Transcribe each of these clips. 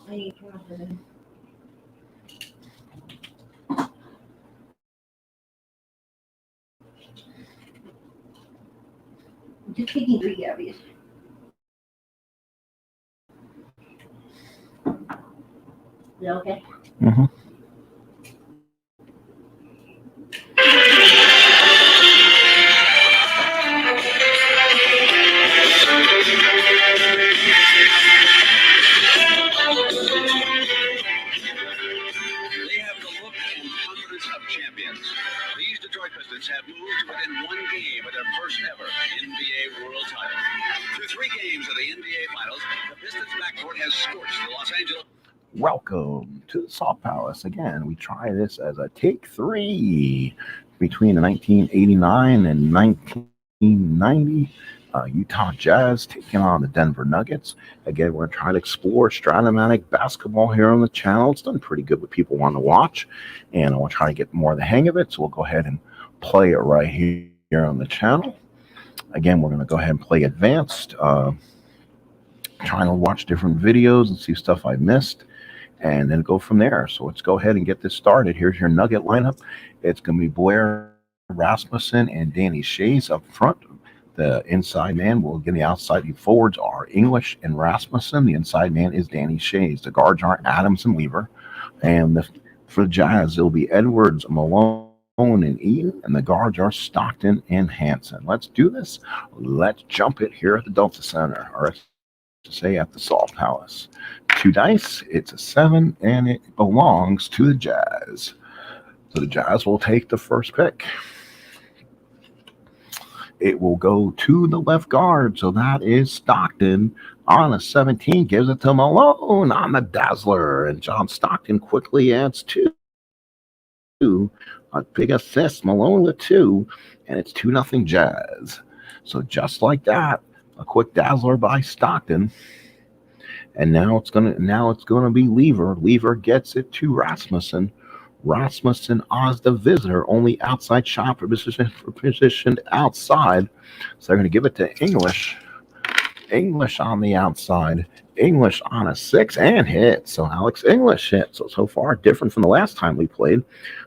Just taking 3 Gabbies. Is that okay? Mm-hmm. They have the look and confidence of champions. These Detroit Pistons have moved to within 1 game of their first ever NBA World Title. Through 3 games of the NBA Finals, the Pistons backcourt has scorched the Los Angeles. Welcome to the Salt Palace. Again, we try this as a take 3 between 1989 and 1990. Utah Jazz taking on the Denver Nuggets. Again, we're trying to explore Strat basketball here on the channel. It's done pretty good with people wanting to watch, and I want to try to get more of the hang of it, so we'll go ahead and play it right here on the channel. Again, we're going to go ahead and play advanced, trying to watch different videos and see stuff I missed, and then go from there. So let's go ahead and get this started. Here's your Nugget lineup. It's going to be Blair Rasmussen and Danny Shays up front. The inside man will get the outside. The forwards are English and Rasmussen. The inside man is Danny Shays. The guards are Adams and Weaver. And for the Jazz, it'll be Edwards, Malone, and Eaton. And the guards are Stockton and Hansen. Let's do this. Let's jump it here at the Delta Center, or to say at the Salt Palace. 2 dice. It's a 7, and it belongs to the Jazz. So the Jazz will take the first pick. It will go to the left guard, so that is Stockton on a 17, gives it to Malone on the Dazzler, and John Stockton quickly adds 2. A big assist, Malone with 2, and it's 2-0 Jazz. So just like that, a quick Dazzler by Stockton, and now it's gonna be Lever. Lever gets it to Rasmussen. Rasmussen as the visitor, only outside shot for positioned outside. So they're going to give it to English. English on the outside. English on a 6 and hit. So Alex English hit. So far different from the last time we played.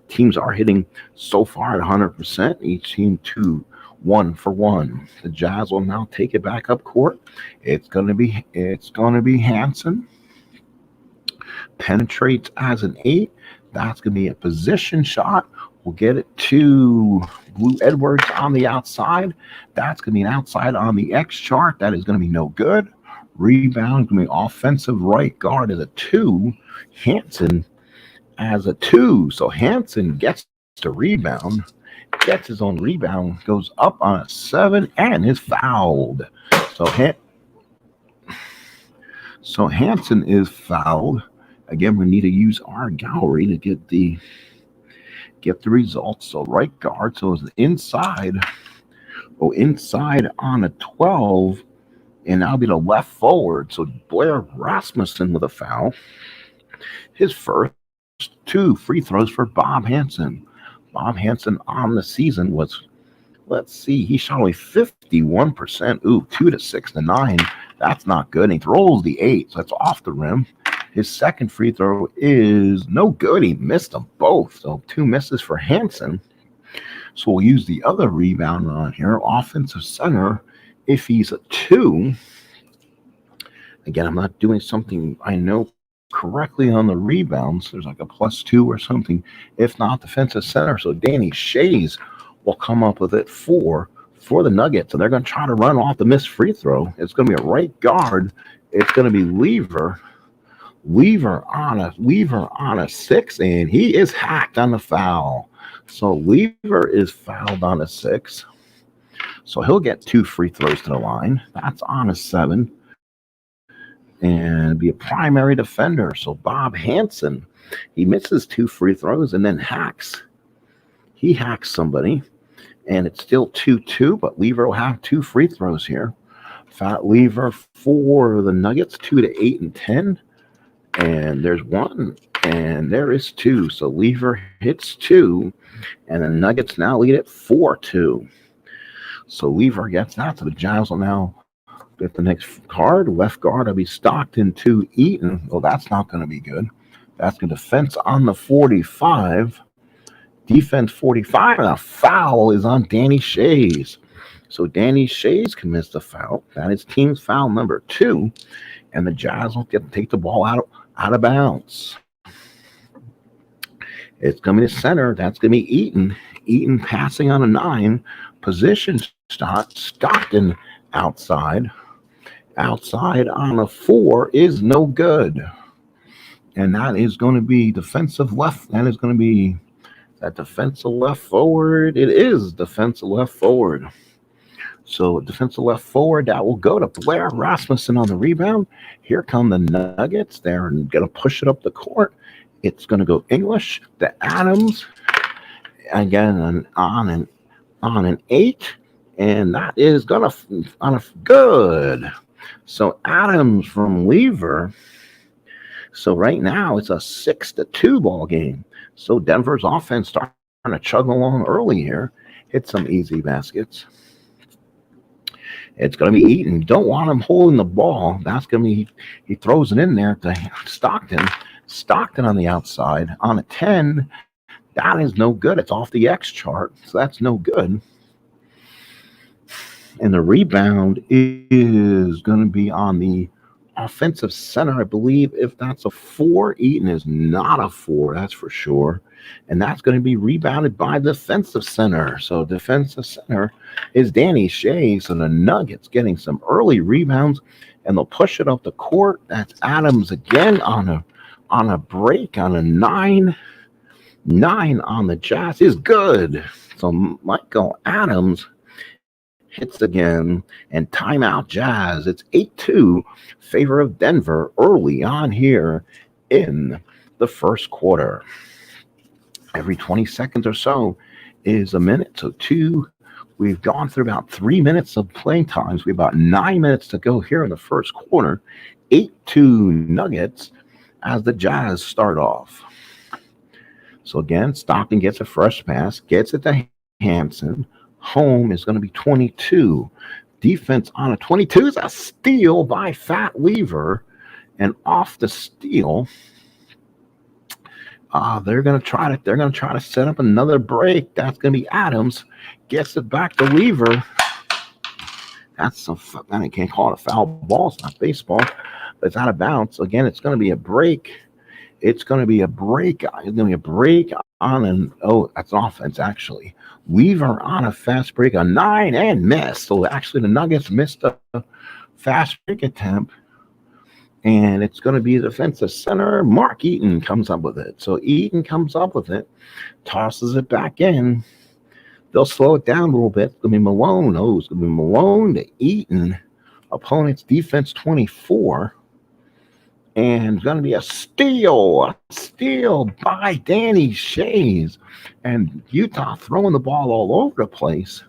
Teams are hitting so far at 100%. Each team 1 for 1. The Jazz will now take it back up court. It's going to be Hansen. Penetrates as an 8. That's going to be a position shot. We'll get it to Blue Edwards on the outside. That's going to be an outside on the X chart. That is going to be no good. Rebound going to be offensive right guard as a 2. Hansen as a 2. So Hansen gets to rebound. Gets his own rebound. Goes up on a 7 and is fouled. So Hansen is fouled. Again, we need to use our gallery to get the results. So right guard, so it's inside. Oh, inside on a 12, and that'll be the left forward. So Blair Rasmussen with a foul. His first 2 free throws for Bob Hansen. Bob Hansen on the season was, let's see, he shot only 51%. Ooh, 2 to 6 to 9. That's not good. And he throws the 8, so that's off the rim. His second free throw is no good. He missed them both. So 2 misses for Hansen. So we'll use the other rebound on here. Offensive center, if he's a 2. Again, I'm not doing something I know correctly on the rebounds. There's like a +2 or something. If not, defensive center. So Danny Shays will come up with it for the Nuggets. And they're going to try to run off the missed free throw. It's going to be a right guard. It's going to be Lever. Weaver on a 6, and he is hacked on the foul. So Weaver is fouled on a 6. So he'll get 2 free throws to the line. That's on a 7. And be a primary defender. So Bob Hansen, he misses 2 free throws and then hacks. He hacks somebody. And it's still 2-2, but Lever will have 2 free throws here. Fat Lever for the Nuggets, 2 to 8 and 10. And there's 1, and there is 2. So Lever hits 2, and the Nuggets now lead it 4-2. So Lever gets that. So the Jazz will now At the next card, left guard will be Stockton to Eaton. Well, that's not going to be good. That's going to defense on the 45. Defense 45, and a foul is on Danny Shays. So Danny Shays can miss the foul. That is team's foul number 2. And the Jazz will get to take the ball out of bounds. It's going to be the center. That's going to be Eaton. Eaton passing on a 9. Position shot. Stockton outside. Outside on a 4 is no good. And that is going to be defensive left. That is going to be that defensive left forward. It is defensive left forward. So defensive left forward, that will go to Blair Rasmussen on the rebound. Here come the Nuggets. They're going to push it up the court. It's going to go English to Adams. Again, on an 8. And that is going to on a good. So Adams from Lever. So right now it's a 6-2 ball game. So Denver's offense starting to chug along early here. Hit some easy baskets. It's going to be Eaton. Don't want him holding the ball. That's going to be, he throws it in there to Stockton. Stockton on the outside. On a 10, that is no good. It's off the X chart, so that's no good. And the rebound is going to be on the offensive center, I believe. If that's a 4, Eaton is not a 4, that's for sure. And that's going to be rebounded by the defensive center. So defensive center is Danny Shea. So the Nuggets getting some early rebounds, and they'll push it up the court. That's Adams again on a break on a 9. 9 on the Jazz is good. So Michael Adams hits again, and timeout Jazz. It's 8-2 favor of Denver early on here in the first quarter. Every 20 seconds or so is a minute. So 2, we've gone through about 3 minutes of playing times. We have about 9 minutes to go here in the first quarter. 8-2 Nuggets as the Jazz start off. So again, Stockton gets a fresh pass, gets it to Hansen. Home is going to be 22. Defense on a 22 is a steal by Fat Lever. And off the steal, they're going to try to set up another break. That's going to be Adams. Gets it back to Lever. I can't call it a foul ball. It's not baseball. But it's out of bounds. Again, it's going to be a break. It's going to be a break. It's going to be a break on that's offense actually. Weaver on a fast break, a 9 and missed. So actually the Nuggets missed a fast break attempt. And it's going to be the defensive center. Mark Eaton comes up with it. So Eaton comes up with it, tosses it back in. They'll slow it down a little bit. It's going to be Malone. It's going to be Malone to Eaton. Opponent's defense 24. And it's going to be a steal by Danny Shays. And Utah throwing the ball all over the place.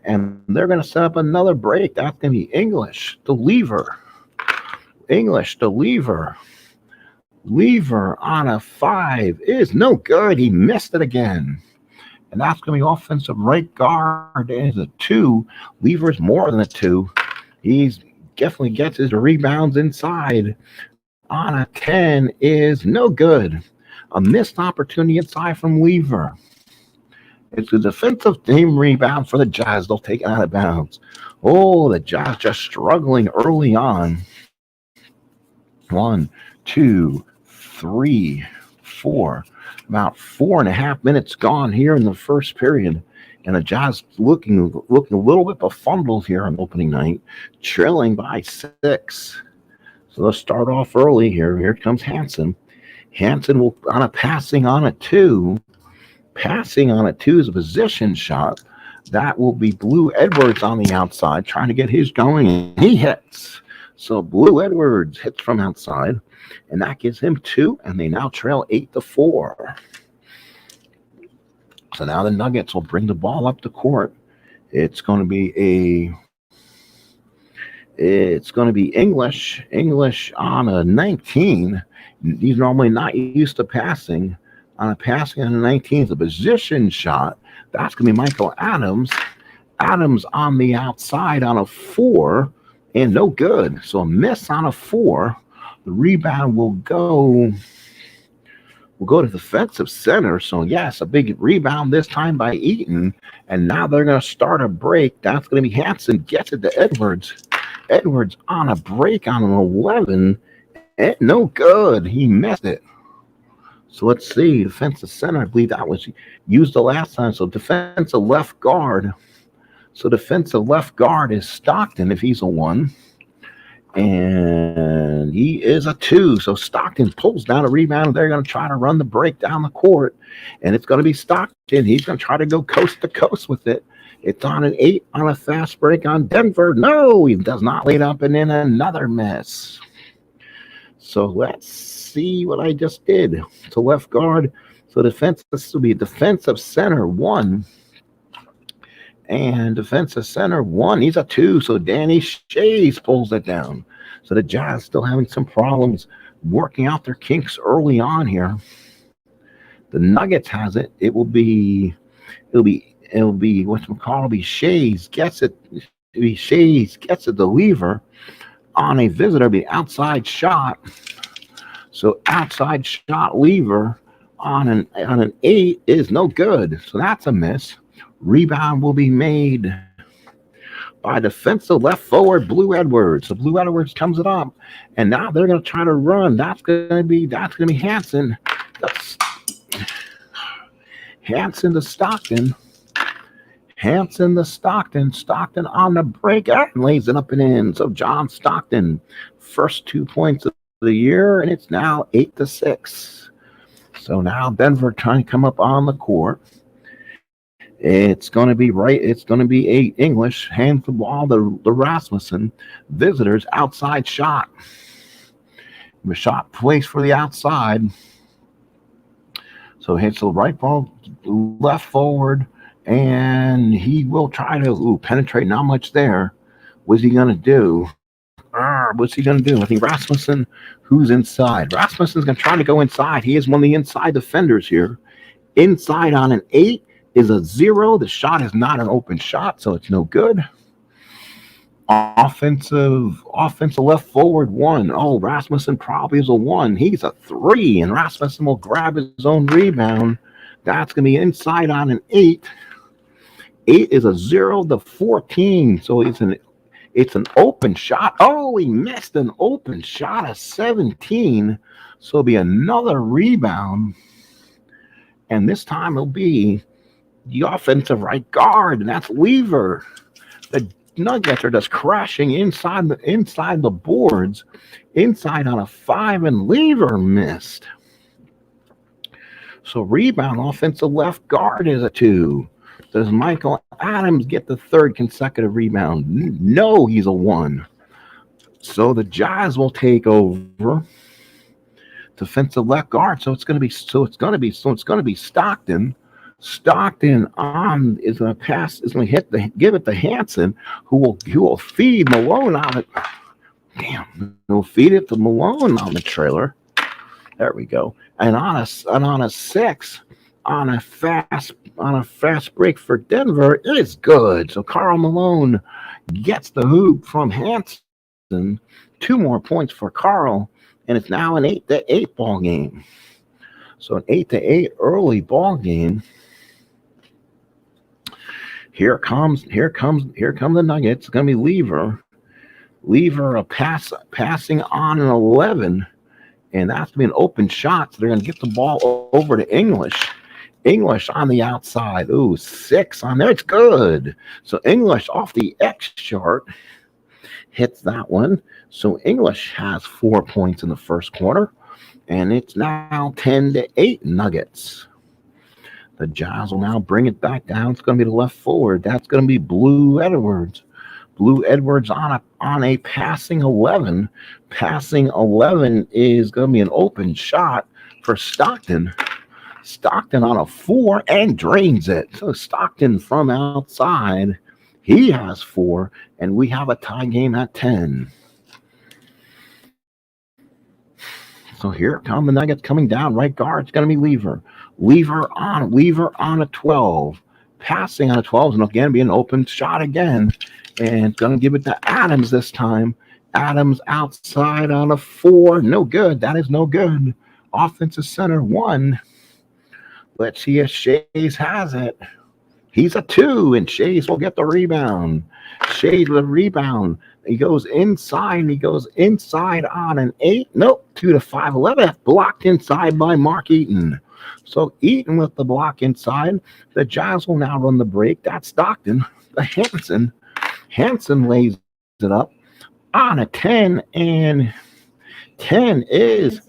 And they're going to set up another break. That's going to be English to Lever. English to Lever. Lever on a 5 is no good. He missed it again. And that's going to be offensive right guard as a 2. Lever's more than a 2. He's definitely gets his rebounds inside. On a 10 is no good. A missed opportunity inside from Lever. It's a defensive team rebound for the Jazz. They'll take it out of bounds. The Jazz just struggling early on. 1, 2, 3, 4. About 4.5 minutes gone here in the first period. And the Jazz looking a little bit befuddled here on opening night, trailing by 6. So let's start off early here. Here comes Hansen. Hansen will on a passing on a 2. Passing on a 2 is a position shot. That will be Blue Edwards on the outside trying to get his going. And he hits. So Blue Edwards hits from outside. And that gives him 2. And they now trail 8-4. So now the Nuggets will bring the ball up the court. It's going to be English on a 19. He's normally not used to passing. On a passing on a 19 is a position shot. That's going to be Michael Adams. Adams on the outside on a 4. and no good. So a miss on a 4. The rebound will go. We'll go to defensive center. So, yes, a big rebound this time by Eaton. And now they're going to start a break. That's going to be Hanson. Gets it to Edwards. Edwards on a break on an 11. And no good. He missed it. So let's see. Defensive center. I believe that was used the last time. So defensive left guard. So defensive left guard is Stockton if he's a 1. And he is a 2. So Stockton pulls down a rebound. They're going to try to run the break down the court. And it's going to be Stockton. He's going to try to go coast to coast with it. It's on an 8 on a fast break on Denver. No, he does not lead up, and then another miss. So let's see what I just did. So left guard. So this will be defensive center 1. And defensive center 1, he's a 2. So Danny Shays pulls it down. So the Jazz still having some problems working out their kinks early on here. The Nuggets has it. It'll be whatchamacallit, Shays gets it. Shays gets it. The lever on a visitor, be outside shot. So outside shot lever on an 8 is no good. So that's a miss. Rebound will be made by defensive left forward Blue Edwards. So Blue Edwards comes it up, and now they're going to try to run. That's going to be Hanson. Hanson to Stockton. Hanson to Stockton. Stockton on the break and lays it up and in. So John Stockton, first 2 points of the year, and it's now 8-6. So now Denver trying to come up on the court. It's going to be right. It's going to be 8 English. Hands the ball to Rasmussen. Visitors outside shot. The shot placed for the outside. So hits the right ball, left forward, and he will try to penetrate. Not much there. What's he going to do? What's he going to do? I think Rasmussen, who's inside. Rasmussen's going to try to go inside. He is one of the inside defenders here. Inside on an 8. Is a 0. The shot is not an open shot, so it's no good. Offensive left forward 1. Oh, Rasmussen probably is a 1. He's a 3, and Rasmussen will grab his own rebound. That's going to be inside on an 8. 8 is a 0 to 14, so it's an open shot. Oh, he missed an open shot of 17, so it'll be another rebound, and this time it'll be the offensive right guard, and that's Lever. The Nuggets are just crashing inside the boards, inside on a 5, and Lever missed. So rebound, offensive left guard is a 2. Does Michael Adams get the 3rd consecutive rebound? No, he's a 1. So the Jazz will take over. Defensive left guard. So it's going to be Stockton. Stockton is going to pass, is going to give it to Hanson, who will feed Malone on it. Damn, he'll feed it to Malone on the trailer. There we go. And on a 6, on a fast break for Denver, it's good. So Karl Malone gets the hoop from Hanson. 2 more points for Karl, and it's now an 8-8 ball game. So an 8-8 early ball game. Here comes the Nuggets. It's going to be Lever passing on an 11, and that's going to be an open shot. So they're going to get the ball over to English. English on the outside. Ooh, 6 on there. It's good. So English off the X chart hits that one. So English has 4 points in the first quarter, and it's now 10-8 Nuggets. The Jazz will now bring it back down. It's going to be the left forward. That's going to be Blue Edwards. Blue Edwards on a passing 11. Passing 11 is going to be an open shot for Stockton. Stockton on a 4 and drains it. So Stockton from outside, he has 4, and we have a tie game at 10. So here come the Nuggets coming down. Right guard, it's going to be Lever. Lever on a 12. Passing on a 12 is going to be an open shot again. And going to give it to Adams this time. Adams outside on a 4. No good. That is no good. Offensive center 1. Let's see if Shays has it. He's a 2, and Shays will get the rebound. Shays the rebound. He goes inside. He goes inside on an 8. Nope, 2 to 5. 11. Blocked inside by Mark Eaton. So Eaton with the block inside. The Jazz will now run the break. That's Stockton. The Hanson. Hanson lays it up on a 10, and 10 is,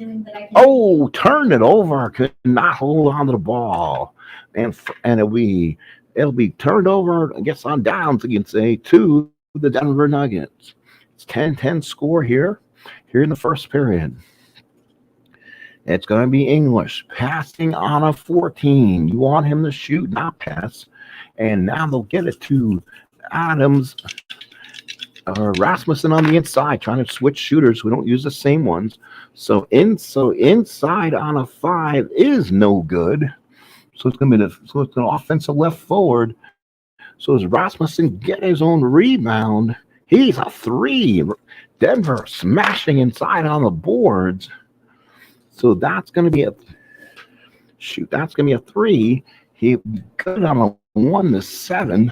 oh, turned it over. Could not hold on to the ball. And it'll be turned over, I guess, on downs, you can say, to the Denver Nuggets. It's 10-10 score here in the first period. It's going to be English passing on a 14. You want him to shoot, not pass. And now they'll get it to Adams. Rasmussen on the inside, trying to switch shooters. We don't use the same ones. So inside on a 5 is no good. So it's going to be an offensive left forward. So as Rasmussen get his own rebound, he's a 3. Denver smashing inside on the boards. So that's going to be that's going to be a 3. He good on a 1 to 7.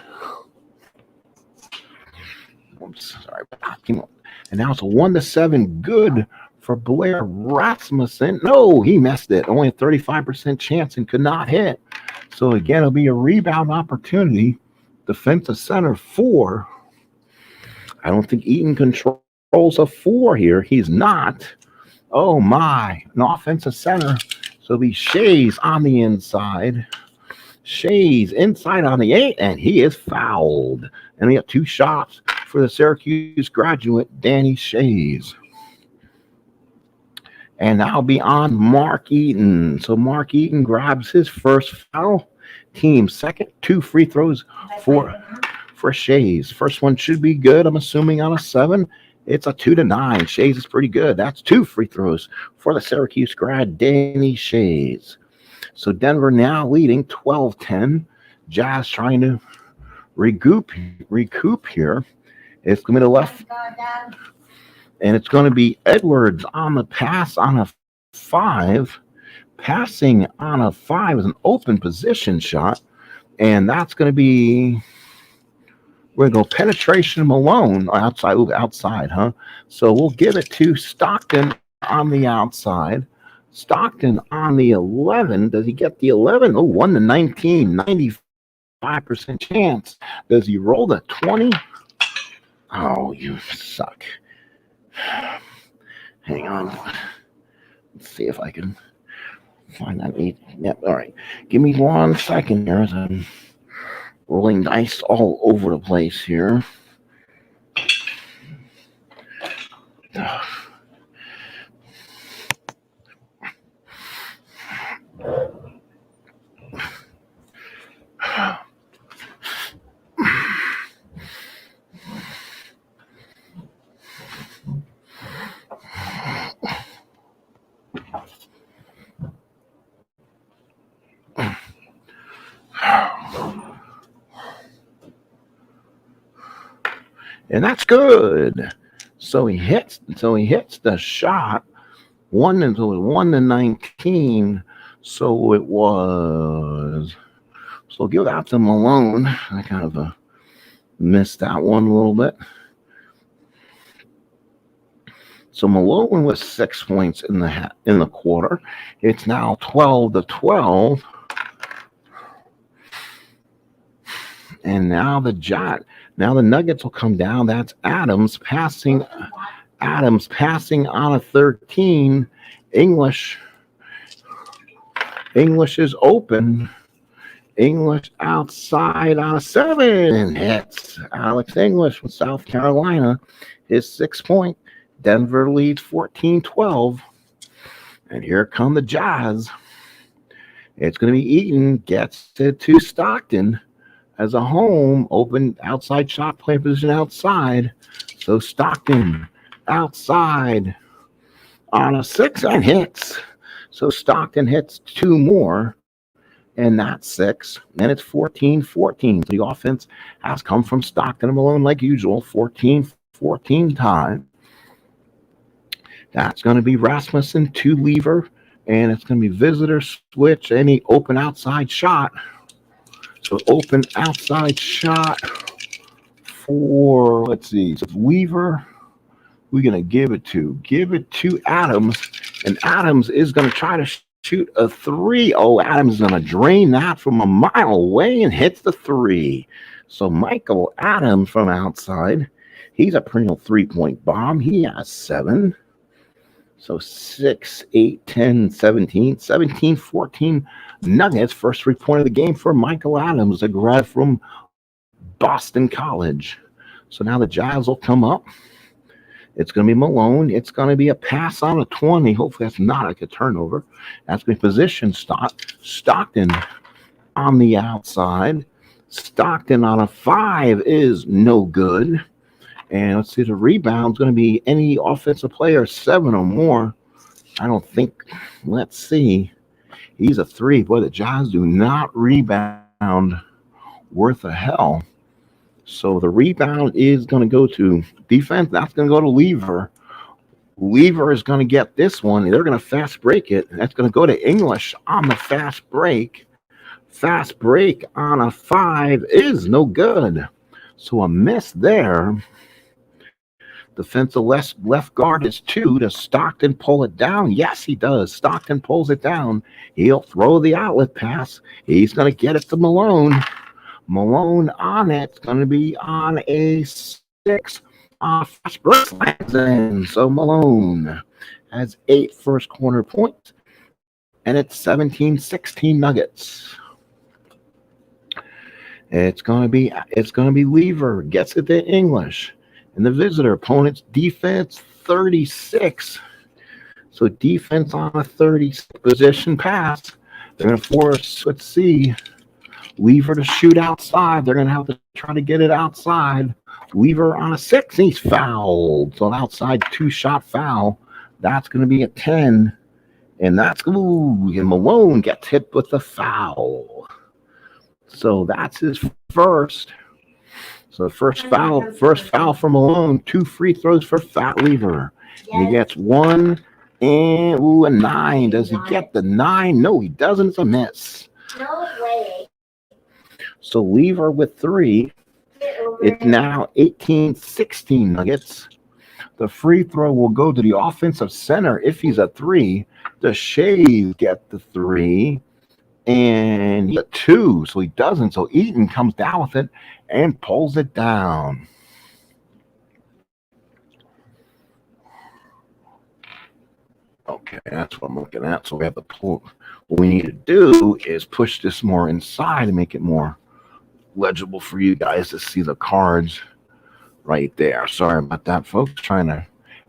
I'm sorry, and now it's a 1 to 7 good for Blair Rasmussen. No, he missed it. Only a 35% chance and could not hit. So again, it'll be a rebound opportunity. Defensive center 4. I don't think Eaton controls a 4 here. He's not. Oh my, an offensive center. So it'll be Shays on the inside. Shays inside on the 8, and he is fouled. And we have 2 shots for the Syracuse graduate, Danny Shays. And that'll be on Mark Eaton. So Mark Eaton grabs his first foul. Team second. 2 free throws for Shays. First one should be good, I'm assuming, on a 7. It's a 2 to 9. Shays is pretty good. That's 2 free throws for the Syracuse grad, Danny Shays. So Denver now leading 12-10. Jazz trying to recoup here. It's going to be the left. And it's going to be Edwards on the pass on a 5. Passing on a 5 is an open position shot. And that's going to be, we're going to go penetration Malone. Outside. Ooh, outside, huh? So we'll give it to Stockton on the outside. Stockton on the 11. Does he get the 11? Oh, 1 to 19. 95% chance. Does he roll the 20? Oh, you suck. Hang on. Let's see if I can find that 8. Yep, all right. Give me 1 second here as I'm rolling dice all over the place here. And that's good. So he hits the shot. 1 to 19. So it was. So give that to Malone. I kind of missed that one a little bit. So Malone was 6 points in the quarter. It's now 12 to 12. And now the Nuggets will come down. That's Adams passing on a 13. English is open. English outside on a 7. Hits Alex English from South Carolina. His 6 point. Denver leads 14-12. And here come the Jazz. It's going to be Eaton. Gets it to Stockton. As a home, open outside shot play position outside. So Stockton outside on a 6 and hits. So Stockton hits 2 more. and that's 6. And it's 14-14. The offense has come from Stockton and Malone like usual, 14-14 time. That's going to be Rasmussen to Lever, and it's going to be visitor switch, any open outside shot. So open outside shot for, let's see, so Weaver, we're going to give it to Adams, and Adams is going to try to shoot a 3. Oh, Adams is going to drain that from a mile away and hits the 3. So Michael Adams from outside, he's a perennial 3-point bomb. He has 7. So 6, 8, 10, 17, 17, 14 Nuggets. First 3-point of the game for Michael Adams, a grad from Boston College. So now the Jazz will come up. It's going to be Malone. It's going to be a pass on a 20. Hopefully that's not like a turnover. That's going to be position Stockton on the outside. Stockton on a 5 is no good. And let's see, the rebound's going to be any offensive player 7 or more. I don't think. Let's see. He's a 3. Boy, the Jazz do not rebound worth a hell. So the rebound is going to go to defense. That's going to go to Lever. Lever is going to get this one. They're going to fast break it. That's going to go to English on the fast break. Fast break on a 5 is no good. So a miss there. Defensive left guard is 2. Does Stockton pull it down? Yes, he does. Stockton pulls it down. He'll throw the outlet pass. He's going to get it to Malone. Malone on it. It's going to be on a 6. Fast break lands in. So Malone has 8 first quarter points. And it's 17-16 Nuggets. It's going to be Lever. Gets it to English. And the visitor opponent's defense 36. So defense on a 36 position pass. They're going to force, let's see, Lever to shoot outside. They're going to have to try to get it outside. Lever on a 6. He's fouled. So an outside 2-shot foul. That's going to be a 10. And that's, and Malone gets hit with the foul. So that's his first. So the first foul for Malone. 2 free throws for Fat Lever. Yes. He gets 1 and a 9. Does he get the 9? No, he doesn't. It's a miss. No way. So Lever with 3. It's now 18-16 Nuggets. The free throw will go to the offensive center if he's a 3. The Shays get the 3. And he's a 2, so he doesn't. So Eaton comes down with it and pulls it down. Okay, that's what I'm looking at. So we have to pull. What we need to do is push this more inside and make it more legible for you guys to see the cards right there. Sorry about that, folks. Trying to,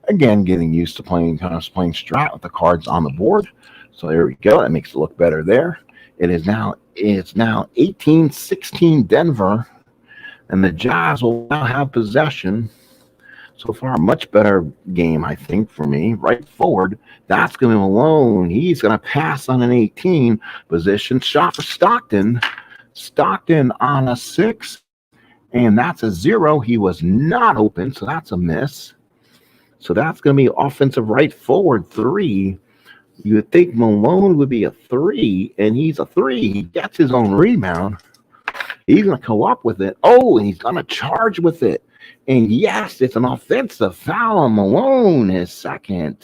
again, getting used to playing Strat with the cards on the board. So there we go. That makes it look better there. It's now 18-16 Denver, and the Jazz will now have possession. So far, a much better game, I think, for me. Right forward, that's going to be Malone. He's going to pass on an 18 position shot for Stockton. Stockton on a 6, and that's a 0. He was not open, so that's a miss. So that's going to be offensive right forward 3. You would think Malone would be a 3, and he's a 3. He gets his own rebound. He's going to come up with it. Oh, and he's going to charge with it. And yes, it's an offensive foul on Malone, his second.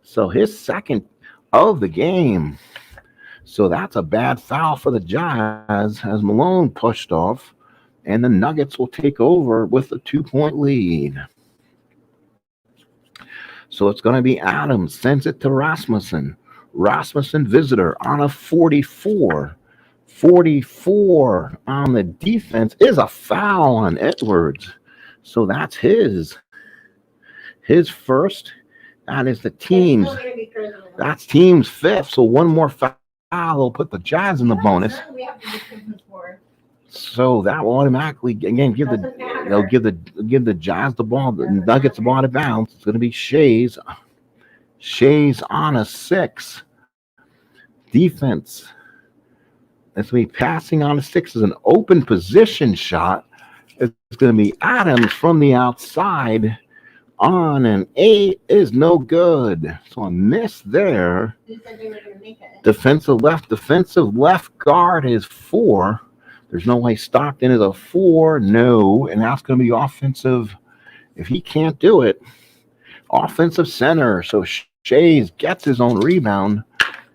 So his second of the game. So that's a bad foul for the Jazz as Malone pushed off. And the Nuggets will take over with a 2-point lead. So it's going to be Adams, sends it to Rasmussen. Rasmussen visitor on a 44. 44 on the defense is a foul on Edwards. So that's his first. That is the team's. That's team's 5th. So one more foul will put the Jazz in the bonus. So that will automatically again give the Jazz the ball, the Nuggets the ball out of bounds. It's going to be Shays. Shays on a 6. Defense It's going to be passing on a 6 as an open position shot. It's going to be Adams from the outside on an 8 is no good. So a miss there. Who said they were going to make it? Defensive left guard is 4. There's no way Stockton is a 4. No. And that's going to be offensive. If he can't do it, offensive center. So Shays gets his own rebound,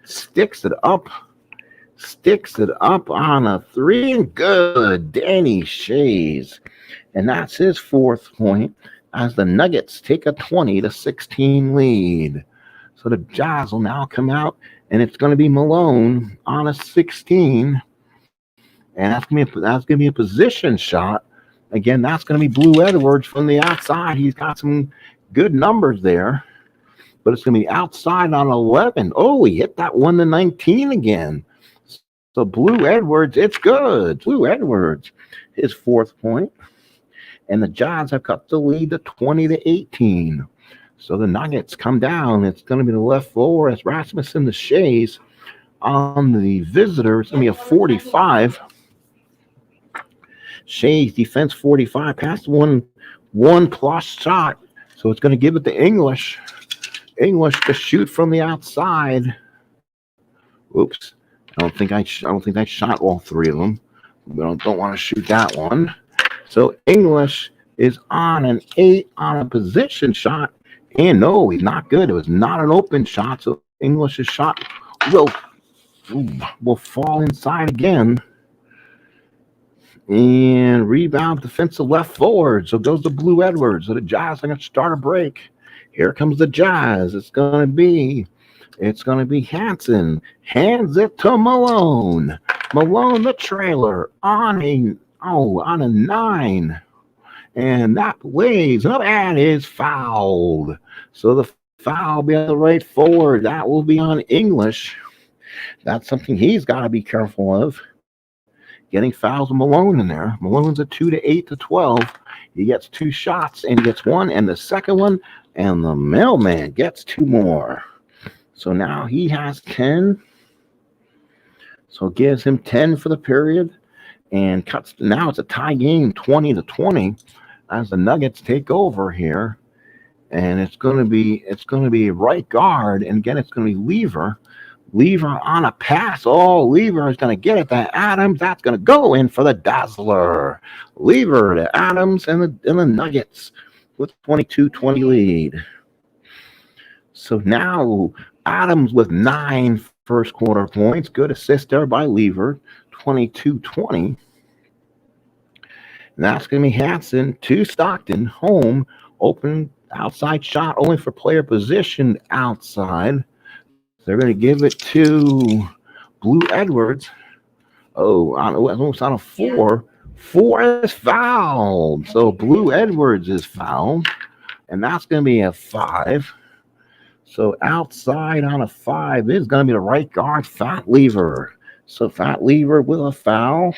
sticks it up on a 3 and good. Danny Shays. And that's his 4th point as the Nuggets take a 20-16 lead. So the Jazz will now come out, and it's going to be Malone on a 16. And that's going to be a position shot. Again, that's going to be Blue Edwards from the outside. He's got some good numbers there. But it's going to be outside on 11. Oh, he hit that 1-19 again. So Blue Edwards, it's good. Blue Edwards, his 4th point. And the Jazz have cut the lead to 20-18. So the Nuggets come down. It's going to be the left forward as Rasmussen, the Shays on the visitor. It's going to be a 45. Shays defense 45. Past one plus shot. So it's going to give it to English. English to shoot from the outside. Oops. I don't think I shot all 3 of them. We don't want to shoot that one. So English is on an 8 on a position shot. And no, he's not good. It was not an open shot. So English's shot will fall inside again. And rebound defensive left forward. So goes to Blue Edwards. So the Jazz are going to start a break. Here comes the Jazz. It's going to be Hansen. Hands it to Malone. Malone the trailer on a 9. And that lays up and is fouled. So the foul will be on the right forward. That will be on English. That's something he's got to be careful of. Getting fouls with Malone in there. Malone's a 2-8 to 12. He gets 2 shots and he gets 1 and the second one. And the mailman gets 2 more. So now he has 10. So it gives him 10 for the period. And cuts. Now it's a tie game, 20-20, as the Nuggets take over here, and it's going to be right guard, and again it's going to be Lever on a pass. Oh, Lever is going to get it to Adams. That's going to go in for the Dazzler. Lever to Adams and the Nuggets with 22-20 lead. So now Adams with 9 first quarter points. Good assist there by Lever. 22-20. And that's going to be Hansen to Stockton. Home, open outside shot only for player position outside. They're going to give it to Blue Edwards. Oh, almost on a 4. 4 is fouled. So Blue Edwards is fouled. And that's going to be a 5. So outside on a 5 is going to be the right guard, Fat Lever. So Fat Lever with a foul.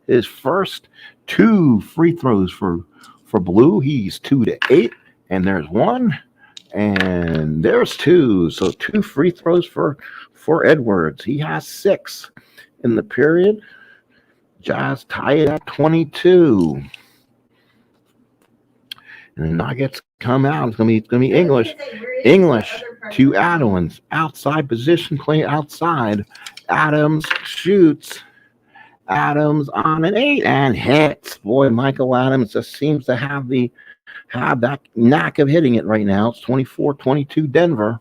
His first 2 free throws for Blue. He's 2-8, and there's 1, and there's 2. So 2 free throws for Edwards. He has 6 in the period. Jazz tie it at 22. And the Nuggets come out. It's gonna be English. English to Adams. Outside position play outside. Adams shoots. Adams on an 8 and hits. Boy, Michael Adams just seems to have that knack of hitting it right now. It's 24-22 Denver.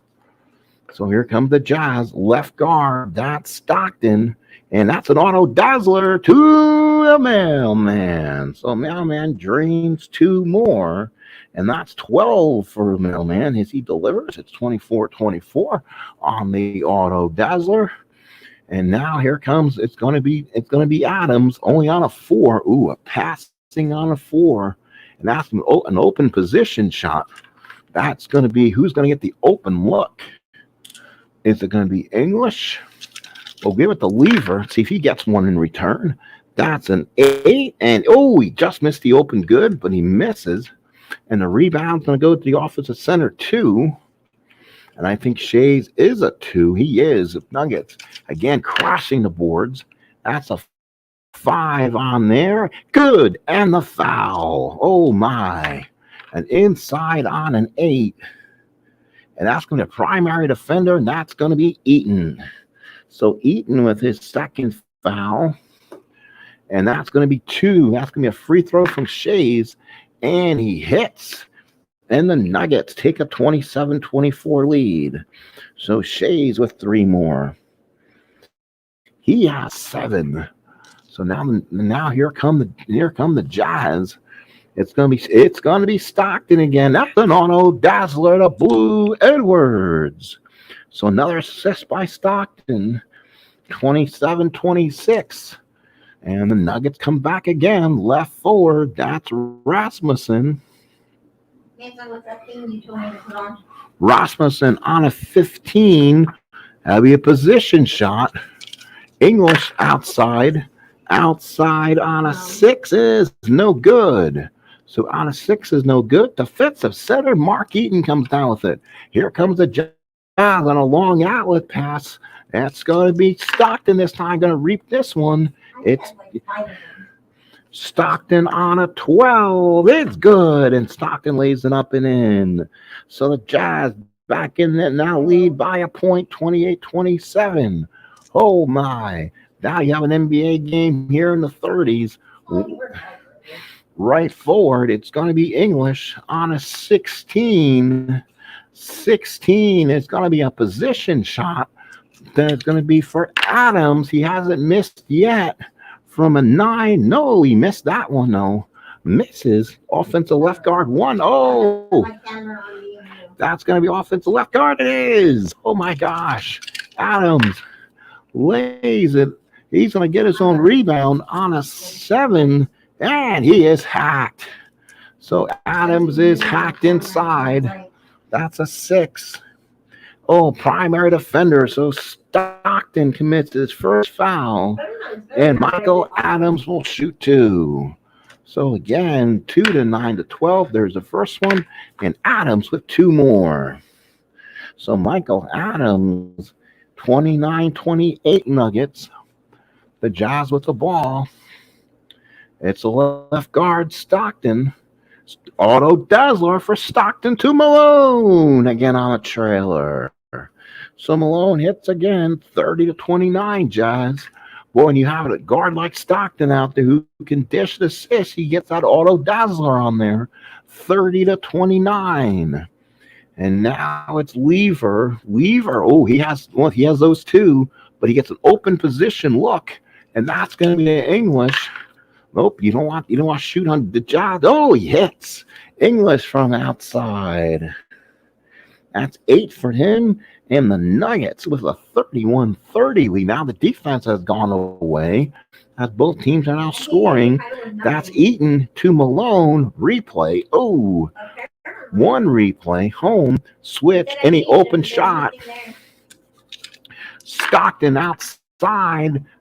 So here comes the Jazz. Left guard. That's Stockton. And that's an auto dazzler to the mailman. So mailman drains 2 more. And that's 12 for mailman as he delivers. It's 24-24 on the auto dazzler. And now here comes, it's going to be Adams only on a 4. Ooh, a passing on a 4. And that's an open position shot. That's going to be, who's going to get the open look? Is it going to be English? We'll give it to Lever. See if he gets one in return. That's an 8. And he just missed the open good, but he misses. And the rebound's going to go to the offensive center too. And I think Shays is a 2. He is. Nuggets, again, crashing the boards. That's a 5 on there. Good. And the foul. Oh, my. And inside on an 8. And that's going to be a primary defender, and that's going to be Eaton. So Eaton with his second foul. And that's going to be 2. That's going to be a free throw from Shays. And he hits. And the Nuggets take a 27-24 lead. So Shays with 3 more. He has 7. So now here come the Jazz. It's gonna be Stockton again. That's an auto dazzler to Blue Edwards. So another assist by Stockton. 27-26. And the Nuggets come back again. Left forward. That's Rasmussen. What's that thing you told me to put on? Rasmussen on a 15. That'll be a position shot. English outside. Outside on a 6 is no good. So on a 6 is no good. Defensive center, Mark Eaton comes down with it. Here comes the Jazz on a long outlet pass. That's going to be Stockton this time. Going to reap this one. It's Stockton on a 12. It's good. And Stockton lays it up and in. So the Jazz back in there now lead by a point, 28-27. Oh, my. Now you have an NBA game here in the 30s. Right forward, it's going to be English on a 16. 16 is going to be a position shot. That's going to be for Adams. He hasn't missed yet from a 9. No, he missed that one, though. Misses. Offensive left guard 1. Oh, that's going to be offensive left guard. It is. Oh, my gosh. Adams lays it. He's going to get his own rebound on a 7, and he is hacked. So Adams is hacked inside. That's a 6. Oh, primary defender. So Stockton commits his first foul, and Michael Adams will shoot 2. So again, 2 to 9 to 12. There's the first one, and Adams with 2 more. So Michael Adams, 29-28 Nuggets. The Jazz with the ball. It's a left guard, Stockton. Auto dazzler for Stockton to Malone. Again on a trailer. So Malone hits again, 30-29 Jazz. Boy, when you have a guard like Stockton out there who can dish the assist, he gets that auto dazzler on there. 30-29. And now it's Lever. Oh, he has those 2, but he gets an open position look. And that's going to be English. Nope, you don't want to shoot on the Jazz. Oh, he hits. English from outside. That's 8 for him. And the Nuggets with a 31-30 lead. Now the defense has gone away as both teams are now scoring. That's Eaton to Malone. Replay. Oh, 1 replay. Home. Switch. Any open shot. Stockton outside.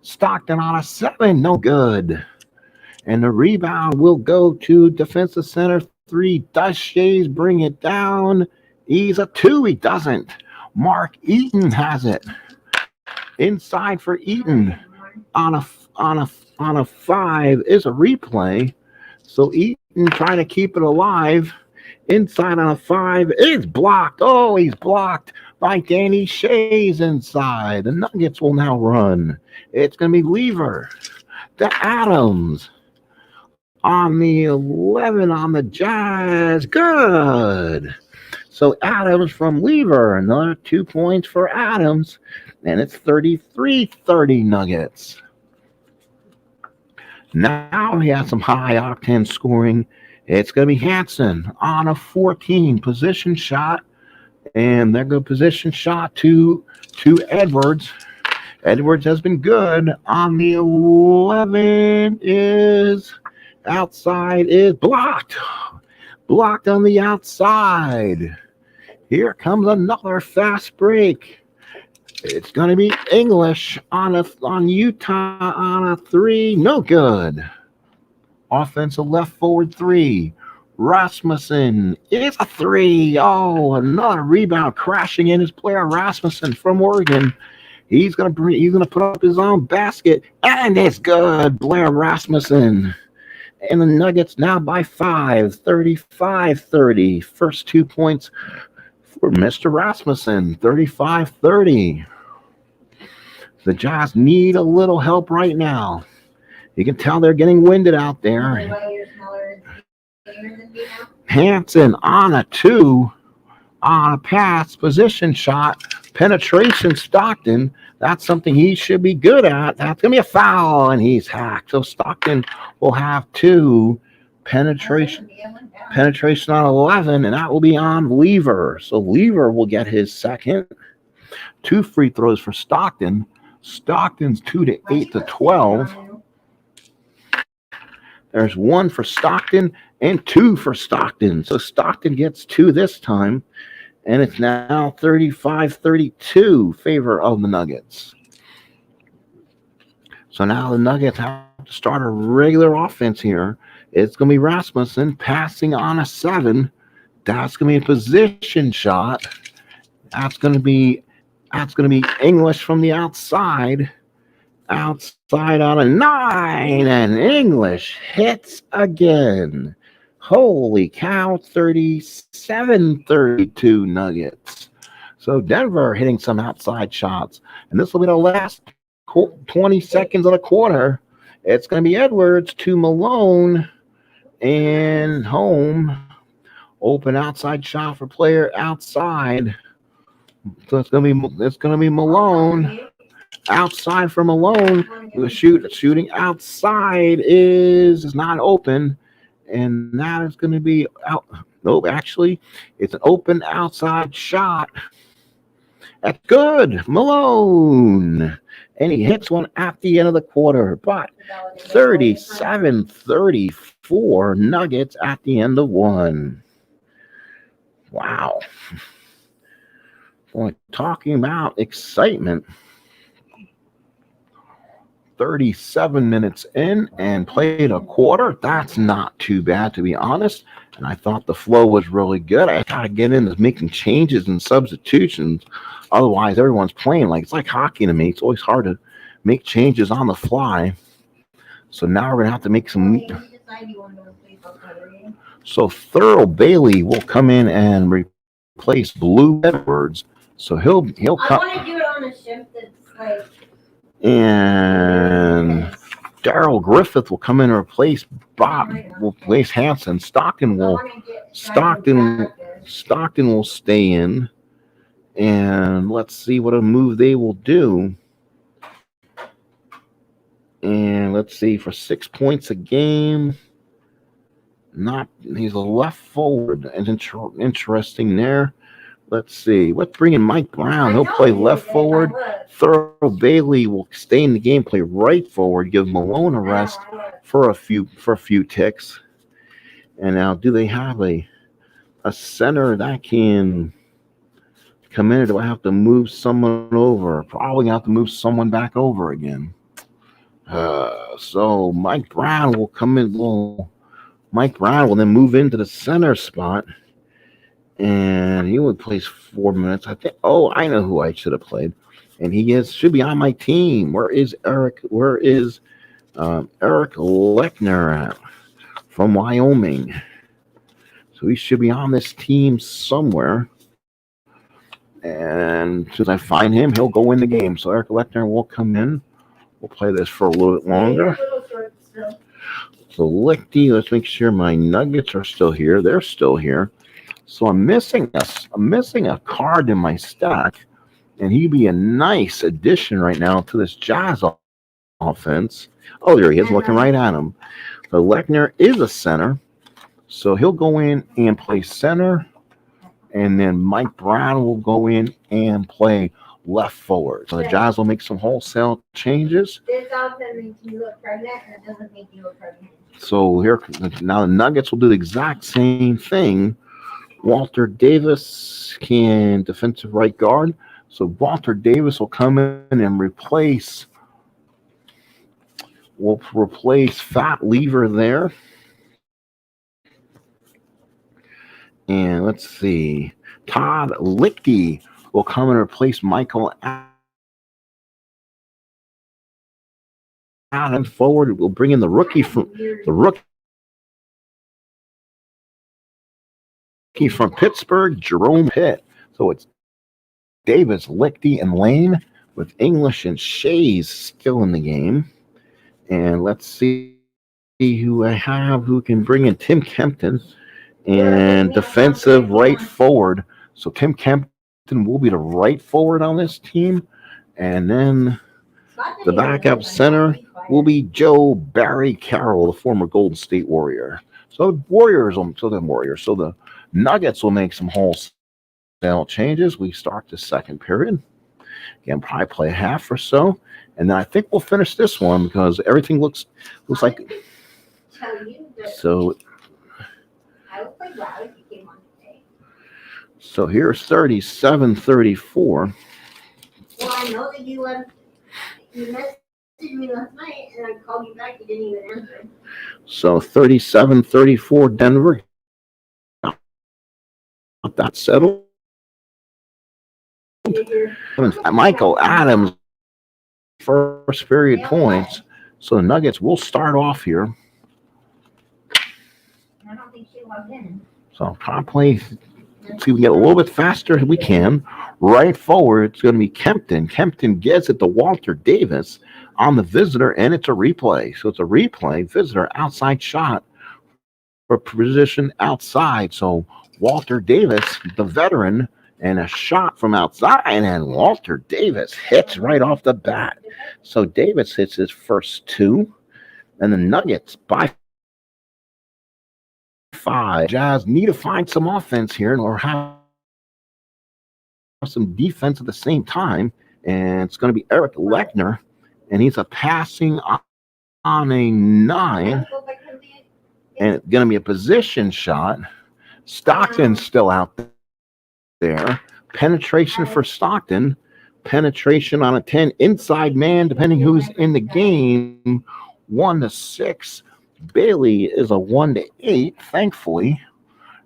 Stockton on a 7, no good. And the rebound will go to defensive center 3. Does Shays bring it down? He's a 2. He doesn't. Mark Eaton has it. Inside for Eaton on a 5 is a replay. So Eaton trying to keep it alive. Inside on a 5 is blocked. Oh, he's blocked by Danny Shays inside. The Nuggets will now run. It's going to be Lever to Adams on the 11 on the Jazz. Good. So Adams from Lever. Another 2 points for Adams. And it's 33-30 Nuggets. Now he has some high-octane scoring. It's going to be Hansen on a 14 position shot. And they're going to position shot to Edwards. Edwards has been good. On the 11 is outside is blocked. Blocked on the outside. Here comes another fast break. It's going to be English on Utah on a 3. No good. Offensive left forward 3. Rasmussen is a three. Oh, another rebound crashing in is Blair Rasmussen from Oregon. He's gonna put up his own basket, and it's good. Blair Rasmussen. And the Nuggets now by 5, 35-30. First 2 points for Mr. Rasmussen, 35-30. The Jazz need a little help right now. You can tell they're getting winded out there. Hansen on a 2, on a pass, position shot, penetration, Stockton. That's something he should be good at. That's going to be a foul, and he's hacked. So Stockton will have 2, penetration on 11, and that will be on Lever. So Lever will get his second. 2 free throws for Stockton. Stockton's 2 to 8 to 12. There's 1 for Stockton and 2 for Stockton. So Stockton gets 2 this time. And it's now 35-32 favor of the Nuggets. So now the Nuggets have to start a regular offense here. It's going to be Rasmussen passing on a 7. That's going to be a position shot. That's going to be English from the outside. Outside on a 9, and English hits again. Holy cow, 37-32 Nuggets. So Denver hitting some outside shots. And this will be the last 20 seconds of the quarter. It's going to be Edwards to Malone and home. Open outside shot for player outside. So it's going to be Malone. Outside for Malone. The shooting outside is not open. And that is going to be out. Nope, actually, it's an open outside shot. That's good. Malone. And he hits one at the end of the quarter. But 37-34 Nuggets at the end of 1. Wow. Boy, talking about excitement. 37 minutes in and played a quarter. That's not too bad, to be honest. And I thought the flow was really good. I got to get into making changes and substitutions. Otherwise, everyone's playing it's like hockey to me. It's always hard to make changes on the fly. So now we're going to have to make some. So Thurl Bailey will come in and replace Blue Edwards. So he'll come. I want to do it on a shift that's and Darrell Griffith will come in and replace Bob. Will replace Hansen. Stockton will stay in. And let's see what a move they will do. And let's see, for 6 points a game. He's a left forward. And interesting there. Let's see. Let's bring in Mike Brown. He'll play left forward. Thurl Bailey will stay in the game, play right forward. Give Malone a rest for a few ticks. And now, do they have a center that can come in, or do I have to move someone over? Probably have to move someone back over again. So Mike Brown will come in. Mike Brown will then move into the center spot. And he would play 4 minutes. I think. Oh, I know who I should have played, and he should be on my team. Where is Eric? Where is Eric Lechner at? From Wyoming. So he should be on this team somewhere. And as soon as I find him, he'll go in the game. So Eric Lechner will come in. We'll play this for a little bit longer. So Lichty, let's make sure my Nuggets are still here. They're still here. So I'm missing a card in my stack, and he'd be a nice addition right now to this Jazz offense. Oh, there he is, looking right at him. So Lechner is a center, so he'll go in and play center, and then Mike Brown will go in and play left forward. So the Jazz will make some wholesale changes. This offense makes you look pregnant, and it doesn't make you look pregnant. So now the Nuggets will do the exact same thing. Walter Davis can defensive right guard. So Walter Davis will come in and replace Fat Lever there. And let's see. Todd Lichty will come and replace Michael Adams. Forward, we'll bring in the rookie from Pittsburgh, Jerome Pitt. So it's Davis, Lichty, and Lane with English and Shays still in the game. And let's see who I have who can bring in Tim Kempton and defensive right forward. So Tim Kempton will be the right forward on this team. And then the backup center will be Joe Barry Carroll, the former Golden State Warrior. So the Nuggets will make some wholesale changes. We start the second period. Again, probably play a half or so. And then I think we'll finish this one because everything looks like. So here's 37-34. Well, I know that you messaged me last night, and I called you back. You didn't even answer. So 37-34 Denver. Got that settled. Michael Adams, first period points. So the Nuggets will start off here. I don't think she logged in. So probably see if we can get a little bit faster as we can. Right forward, it's going to be Kempton. Kempton gets it to Walter Davis on the visitor, and it's a replay. So it's a replay, visitor, outside shot for position outside. So Walter Davis, the veteran, and a shot from outside, and Walter Davis hits right off the bat. So Davis hits his first two, and the Nuggets by 5. Jazz need to find some offense here or have some defense at the same time, and it's going to be Eric Lechner, and he's a passing on a 9, and it's going to be a position shot. Stockton's still out there. Penetration for Stockton. Penetration on a 10. Inside man, depending who's in the game, 1-6. Bailey is a 1-8, thankfully.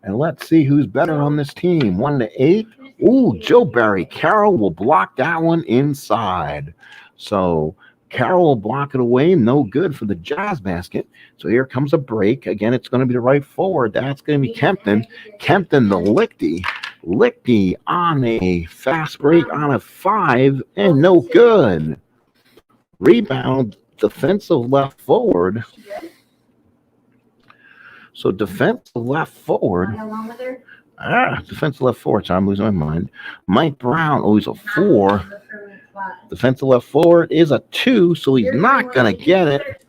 And let's see who's better on this team. 1-8. Ooh, Joe Barry Carroll will block that one inside. So Carroll will block it away. No good for the Jazz basket. So here comes a break. Again, it's going to be the right forward. That's going to be Kempton. Kempton, the Lichty. Lichty on a fast break on a 5, and no good. Rebound, defensive left forward. So defensive left forward. Defensive left forward. So I'm losing my mind. Mike Brown, he's a 4. Defensive left forward is a 2, so he's not going to get it.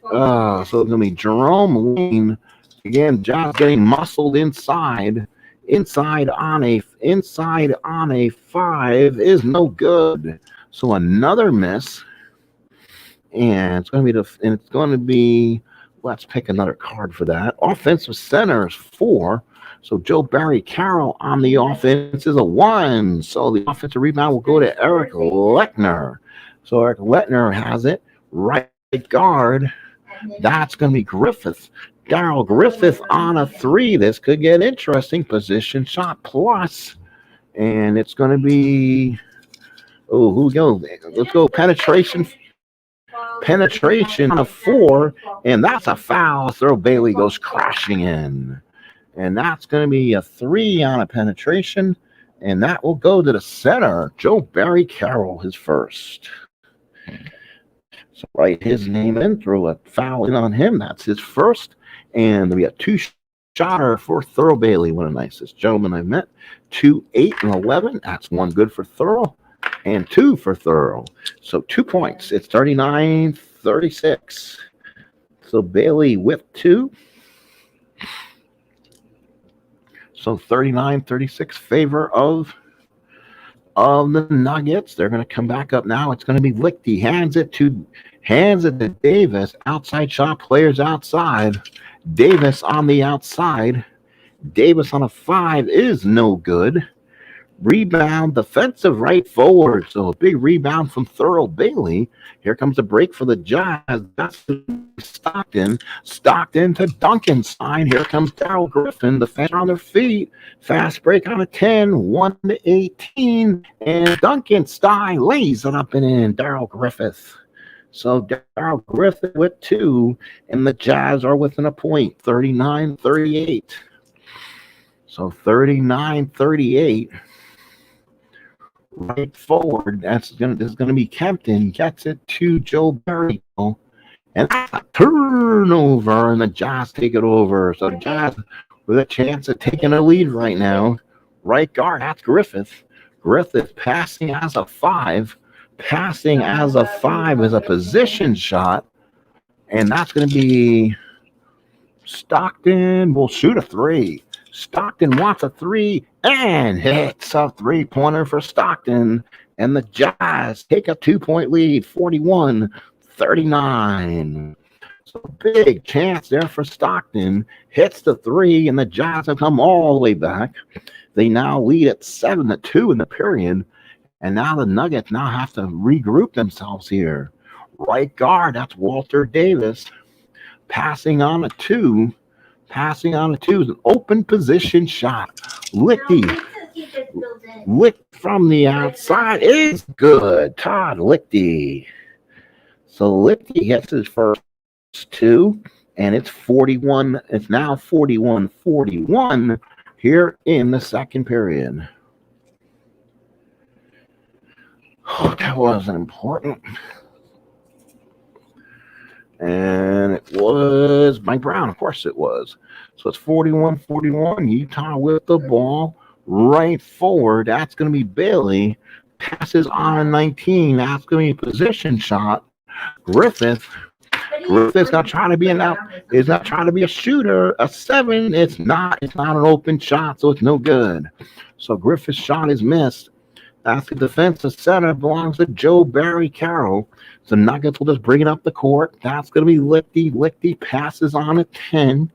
So it's going to be Jerome Lane. Again, Josh getting muscled inside. Inside on a 5 is no good. So another miss. And it's going to be let's pick another card for that. Offensive center is 4. So Joe Barry Carroll on the offense is a 1. So the offensive rebound will go to Eric Lechner. So Eric Lechner has it. Right guard. That's going to be Griffith. Darrell Griffith on a 3. This could get interesting. Position shot plus. And it's going to be, who we go? Let's go penetration. Penetration on a 4. And that's a foul. Throw Bailey goes crashing in. And that's going to be a 3 on a penetration. And that will go to the center. Joe Barry Carroll, his first. So write his name in, throw a foul in on him. That's his first. And there'll be a 2-shotter for Thurl Bailey, one of the nicest gentlemen I've met. 2, 8, and 11. That's 1 good for Thurl and 2 for Thurl. So 2 points. It's 39-36. So Bailey with 2. So 39-36 favor of the Nuggets. They're going to come back up now. It's going to be Lichty. Hands it to Davis. Outside shot, players outside. Davis on the outside. Davis on a 5 is no good. Rebound, defensive right forward. So a big rebound from Thurl Bailey. Here comes a break for the Jazz. That's Stockton. Stockton to Duncanstein. Here comes Daryl Griffin. The fans are on their feet. Fast break on a 10, 1 to 18. And Duncanstein lays it up and in. Daryl Griffith. So Daryl Griffith with 2. And the Jazz are within a point. 39-38. So 39-38. Right forward. This is gonna be Kempton. Gets it to Joe Barry. And that's a turnover, and the Jazz take it over. So the Jazz with a chance of taking a lead right now. Right guard, that's Griffith. Griffith passing as a 5. Passing as a 5 is a position shot. And that's going to be Stockton will shoot a 3. Stockton wants a 3 and hits a 3-pointer for Stockton. And the Jazz take a 2-point lead, 41-39. So big chance there for Stockton. Hits the 3, and the Jazz have come all the way back. They now lead at 7-2 in the period. And now the Nuggets now have to regroup themselves here. Right guard, that's Walter Davis. Passing on a 2. Passing on a 2 is an open position shot. Lichty. Lick from the outside is good. Todd Lichty. So Lichty gets his first 2, and it's 41. It's now 41-41 here in the second period. Oh, that wasn't important. And it was Mike Brown. Of course it was. So it's 41-41. Utah with the ball right forward. That's going to be Bailey. Passes on a 19. That's going to be a position shot. Griffith's not trying to be is not trying to be a shooter. A 7. It's not an open shot, so it's no good. So Griffith's shot is missed. That's the defensive center, belongs to Joe Barry Carroll. So Nuggets will just bring it up the court. That's going to be Lichty. Lichty passes on a 10.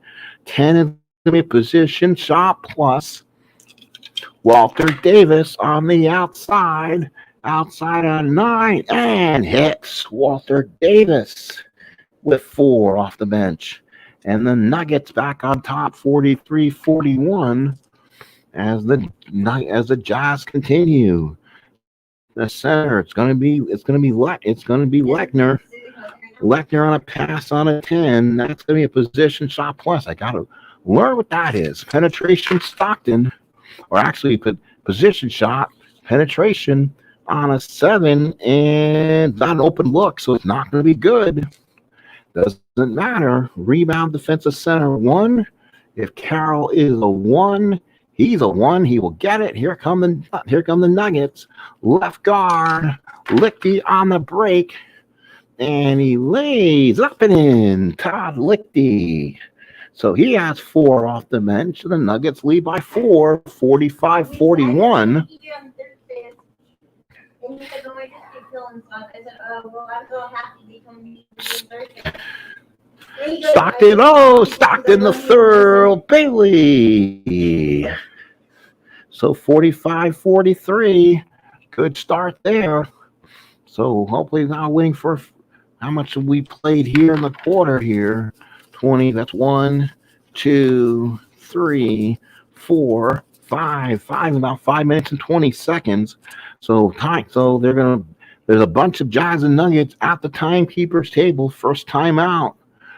10 is going to be a position shot plus. Walter Davis on the outside. Outside on 9 and hits Walter Davis with 4 off the bench. And the Nuggets back on top 43-41 as the Jazz continue. The center, it's gonna be Lechner. Lechner on a pass on a 10. That's gonna be a position shot plus. I gotta learn what that is. Penetration Stockton, or actually position shot, penetration on a 7, and not an open look, so it's not gonna be good. Doesn't matter. Rebound defensive center 1. If Carroll is a 1, he's a 1. He will get it. Here come the Nuggets. Left guard, Lichty on the break, and he lays up and in. Todd Lichty. So he has 4 off the bench. The Nuggets lead by 4, 45-41. Stockton the third, Bailey. So 45-43. Good start there. So hopefully now waiting for how much we played here in the quarter here. 20, that's 1, 2, 3, 4, 5, about 5 minutes and 20 seconds. So there's a bunch of Jazz and Nuggets at the timekeeper's table. First time out.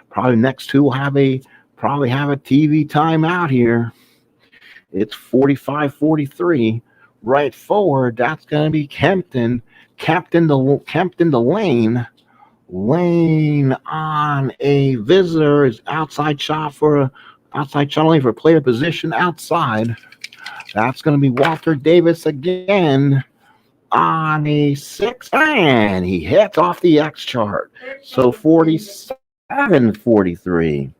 Probably next 2 will have a TV timeout here. It's 45-43. Right forward, that's going to be Kempton. Kempton to Lane. Lane on a visitor is outside shot only for player position outside. That's going to be Walter Davis again on a 6, and he hits off the X chart. So 47-43.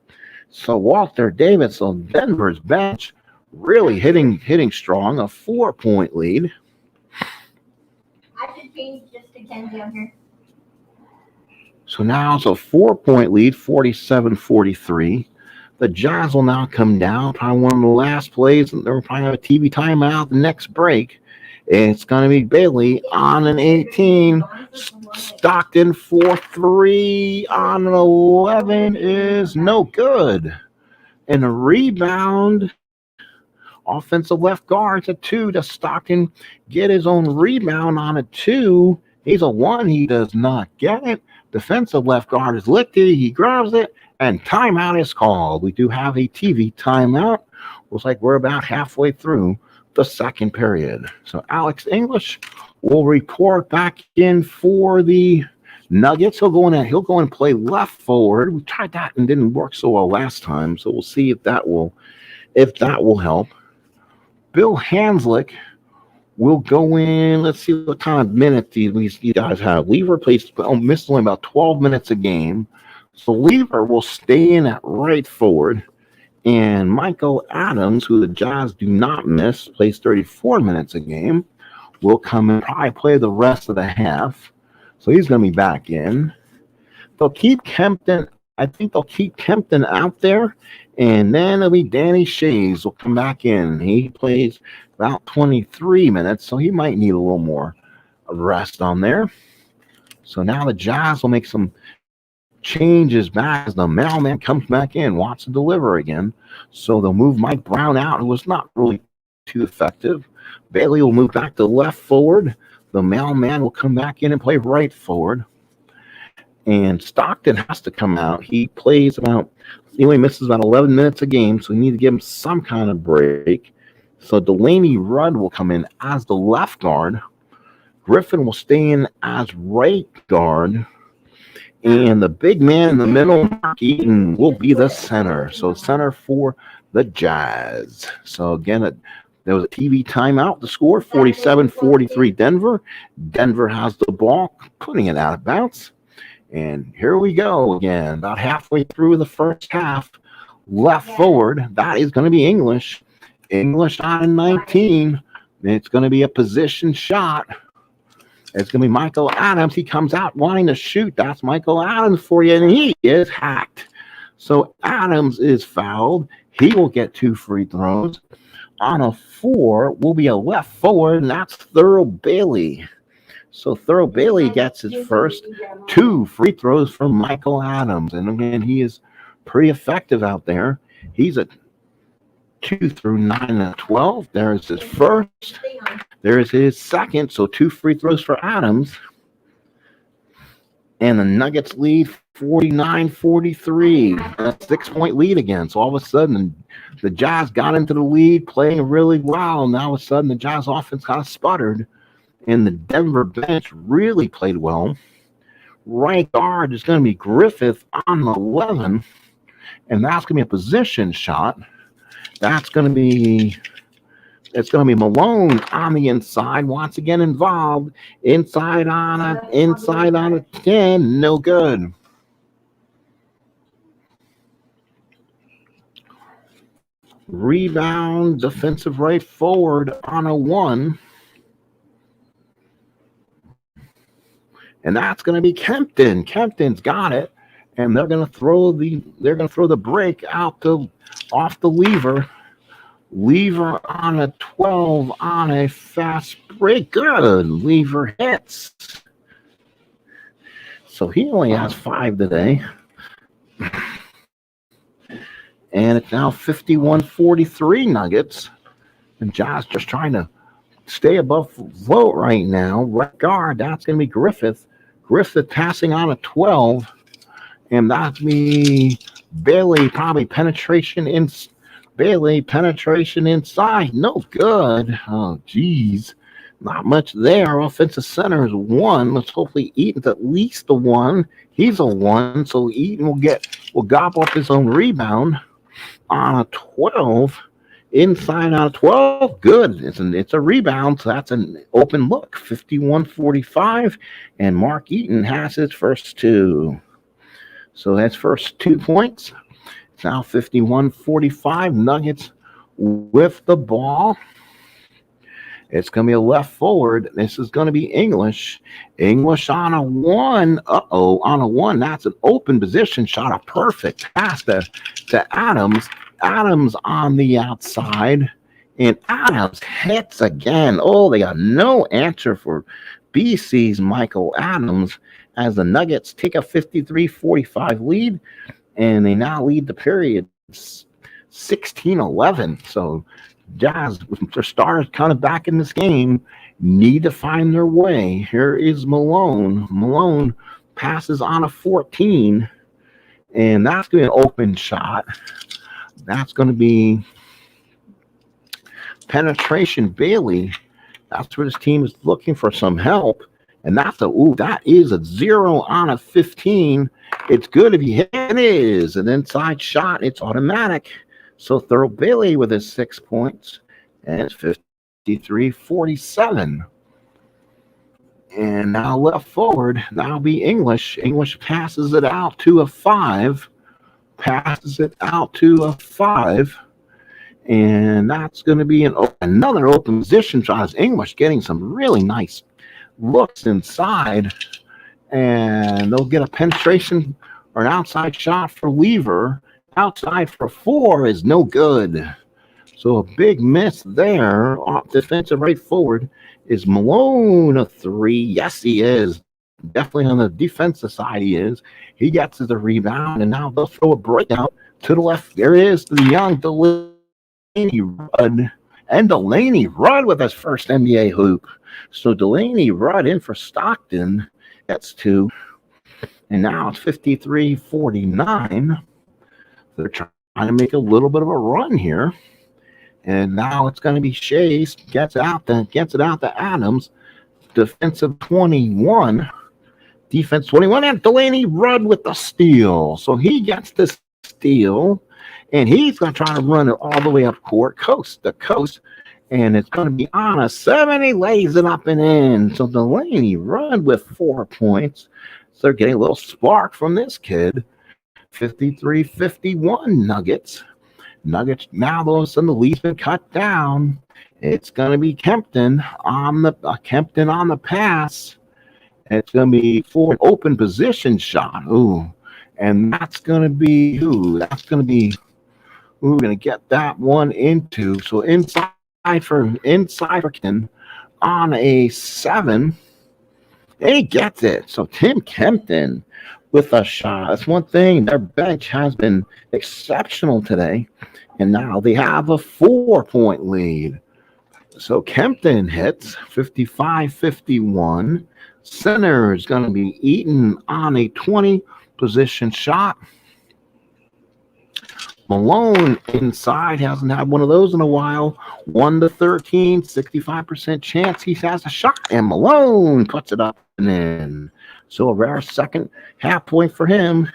So Walter Davis on Denver's bench really hitting strong, a 4-point lead. I should change just to Kenzie on here. So now it's a 4-point lead, 47-43. The Jazz will now come down. Probably one of the last plays. They'll probably have a TV timeout the next break. It's going to be Bailey on an 18. Stockton for 3 on an 11 is no good. And a rebound. Offensive left guard to 2 to Stockton get his own rebound on a 2. He's a 1. He does not get it. Defensive left guard is licked it. He grabs it, and timeout is called. We do have a TV timeout. Looks like we're about halfway through the second period. So Alex English will report back in for the Nuggets. He'll go in and play left forward. We tried that and didn't work so well last time. So we'll see if that will help. Bill Hanslick will go in. Let's see what kind of minutes these guys have. Lever missed only about 12 minutes a game. So Lever will stay in at right forward. And Michael Adams, who the Jazz do not miss, plays 34 minutes a game, will come and probably play the rest of the half. So he's going to be back in. They'll keep Kempton. I think they'll keep Kempton out there. And then it'll be Danny Shays will come back in. He plays about 23 minutes, so he might need a little more rest on there. So now the Jazz will make some changes back as the mailman comes back in, wants to deliver again. So they'll move Mike Brown out, who was not really too effective. Bailey will move back to left forward. The mailman will come back in and play right forward. And Stockton has to come out. He only misses about 11 minutes a game, so we need to give him some kind of break. So Delaney Rudd will come in as the left guard. Griffin will stay in as right guard. And the big man in the middle, Mark Eaton, will be the center. So center for the Jazz. So again, there was a TV timeout. The score, 47-43 Denver. Denver has the ball, putting it out of bounds. And here we go again, about halfway through the first half. Left forward, that is going to be English. English on 19. It's going to be a position shot. It's going to be Michael Adams. He comes out wanting to shoot. That's Michael Adams for you, and he is hacked. So Adams is fouled. He will get 2 free throws. On a 4 will be a left forward, and that's Thurl Bailey. So Thurl Bailey gets his first 2 free throws from Michael Adams. And again, he is pretty effective out there. He's a 2 through 9 and 12. There's his first. There's his second. So 2 free throws for Adams. And the Nuggets lead 49-43. A 6-point lead again. So all of a sudden, the Jazz got into the lead, playing really well. And all of a sudden, the Jazz offense kind of sputtered. And the Denver bench really played well. Right guard is going to be Griffith on the 11. And that's going to be a position shot. It's going to be Malone on the inside. Once again involved. Inside on a 10. No good. Rebound, defensive right forward on a 1. And that's going to be Kempton. Kempton's got it, and they're going to throw the break off the lever. Lever on a 12 on a fast break. Good. Lever hits. So he only has 5 today. And it's now 51-43 Nuggets. And Jazz just trying to stay above float right now. Right guard, that's going to be Griffith. Griffith passing on a 12. And that's me. Bailey probably penetration inside. No good. Oh, geez. Not much there. Offensive center is 1. Let's hopefully Eaton's at least a 1. He's a 1. So Eaton will gobble up his own rebound on a 12. Inside on a 12, good. It's a rebound, so that's an open look. 51-45, and Mark Eaton has his first 2. So that's first 2 points. It's now 51-45. Nuggets with the ball. It's going to be a left forward. This is going to be English. English on a 1. On a 1. That's an open position shot. A perfect pass to Adams. Adams on the outside And Adams hits again. Oh, they got no answer for BC's Michael Adams as the Nuggets take a 53-45 lead, and they now lead the period 16-11. So Jazz, with their stars kind of back in this game, need to find their way. Here is Malone. Malone passes on a 14, and that's going to be an open shot. That's going to be penetration. Bailey. That's where this team is looking for some help. And that is a 0 on a 15. It's good if you hit it. It is an inside shot. It's automatic. So Thurl Bailey with his 6 points. And it's 53-47. And now left forward. That'll be English. English passes it out to a 5. Passes it out to a 5. And that's going to be another open position shot. English getting some really nice looks inside. And they'll get a penetration or an outside shot for Weaver. Outside for 4 is no good. So a big miss there. Off defensive right forward is Malone, a 3. Yes, he is. Definitely on the defensive side he is. He gets the rebound, and now they'll throw a breakout to the left. There is the young Delaney Rudd. And Delaney Rudd with his first NBA hoop. So Delaney Rudd in for Stockton. That's 2. And now it's 53-49. They're trying to make a little bit of a run here. And now it's going to be Shays. Gets it out to Adams. Defensive 21. Defense 21. And Delaney Rudd with the steal. So he gets the steal. And he's going to try to run it all the way up court, coast to coast. And it's going to be on a 7. He lays it up and in. So Delaney Rudd with 4 points. So they're getting a little spark from this kid. 53-51 Nuggets. Nuggets now, all of a sudden, the lead's been cut down. It's going to be Kempton on the pass. It's going to be for an open position shot. Ooh. And that's going to be we're going to get that one into. So inside for Kempton on a 7. And he gets it. So Tim Kempton with a shot. That's one thing. Their bench has been exceptional today. And now they have a 4-point lead. So Kempton hits 55-51. Center is going to be Eaton on a 20 position shot. Malone inside hasn't had one of those in a while. 1-13, 65% chance he has a shot. And Malone puts it up and in. So a rare second half point for him.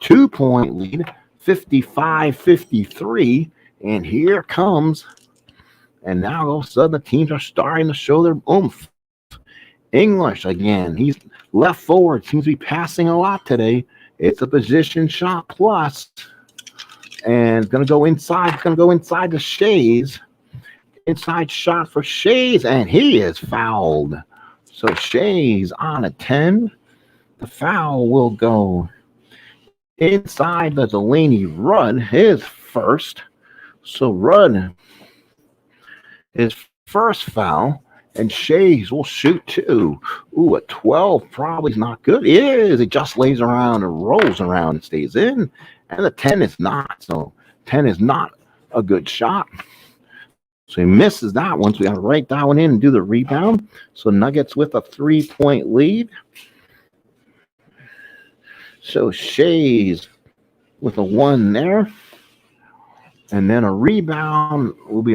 2-point lead, 55-53. And here comes. And now all of a sudden the teams are starting to show their oomph. English again. He's left forward. Seems to be passing a lot today. It's a position shot plus. And it's going to go inside. It's going to go inside to Shays. Inside shot for Shays. And he is fouled. So Shays on a 10. The foul will go inside the Delaney Rudd. His first. So Rudd, his first foul. And Shays will shoot 2. Ooh, a 12 probably is not good. It is. It just lays around and rolls around and stays in. And the 10 is not. So 10 is not a good shot. So he misses that one. So we got to write that one in and do the rebound. So Nuggets with a 3-point lead. So Shays with a 1 there. And then a rebound will be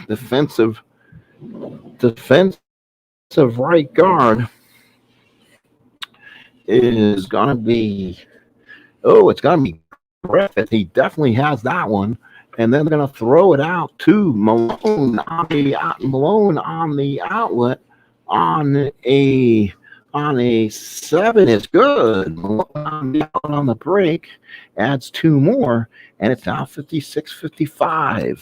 defensive right guard is going to be, it's going to be Griffith. He definitely has that one. And then they're going to throw it out to Malone on the outlet on a 7 is good. Malone on the break adds 2 more, and it's now 56-55.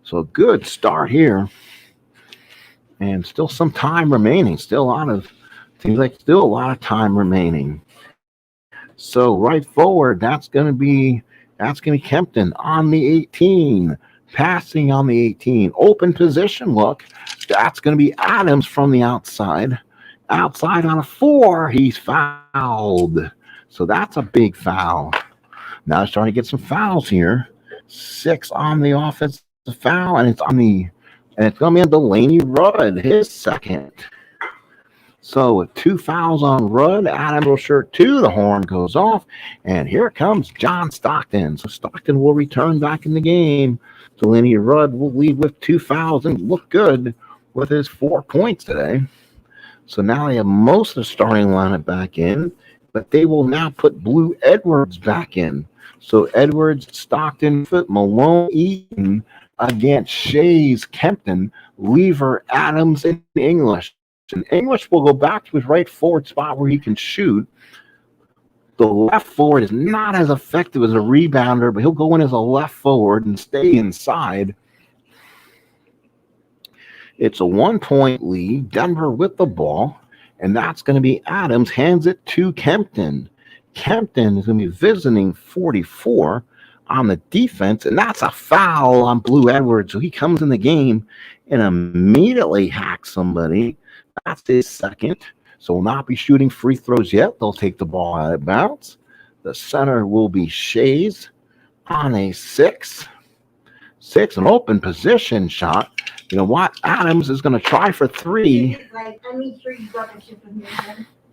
So a good start here. And still some time remaining. Seems like still a lot of time remaining. So right forward, that's going to be That's going to be Kempton on the 18. Passing on the 18. Open position look. That's going to be Adams from the outside. Outside on a 4. He's fouled. So that's a big foul. Now it's starting to get some fouls here. 6 on the offensive foul, and it's going to be on Delaney Rudd, his second. So with 2 fouls on Rudd, Adams will shirt 2. The horn goes off, and here comes John Stockton. So Stockton will return back in the game. Delaney Rudd will lead with 2 fouls and look good with his 4 points today. So now they have most of the starting lineup back in, but they will now put Blue Edwards back in. So Edwards, Stockton, Foot, Malone, Eaton against Shays, Kempton, Lever, Adams, and English. And English will go back to his right forward spot where he can shoot. The left forward is not as effective as a rebounder, but he'll go in as a left forward and stay inside. It's a 1-point lead. Denver with the ball, and that's going to be Adams. Hands it to Kempton. Kempton is going to be visiting 44 on the defense, and that's a foul on Blue Edwards. So he comes in the game and immediately hacks somebody. That's his second. So will not be shooting free throws yet. They'll take the ball out of bounds. The center will be Shays on a 6. An open position shot. You know what? Adams is going to try for 3.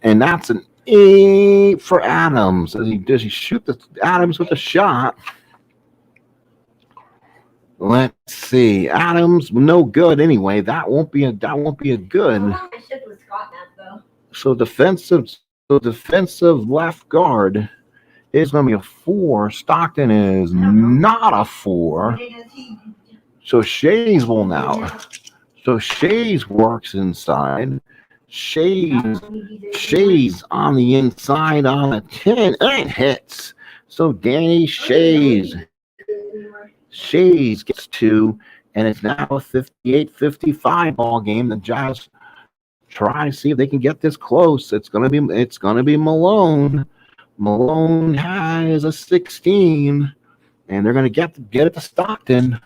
And that's an 8 for Adams. Does he shoot Adams with a shot? Let's see. Adams, no good anyway. That won't be a good. So defensive left guard is going to be a 4. Stockton is not a 4. So Shays will now. So Shays works inside. Shays on the inside on a 10 and hits. So Danny Shays gets 2, and it's now a 58-55 ball game. The Jazz try to see if they can get this close. It's gonna be Malone. Malone has a 16, and they're gonna get it to Stockton.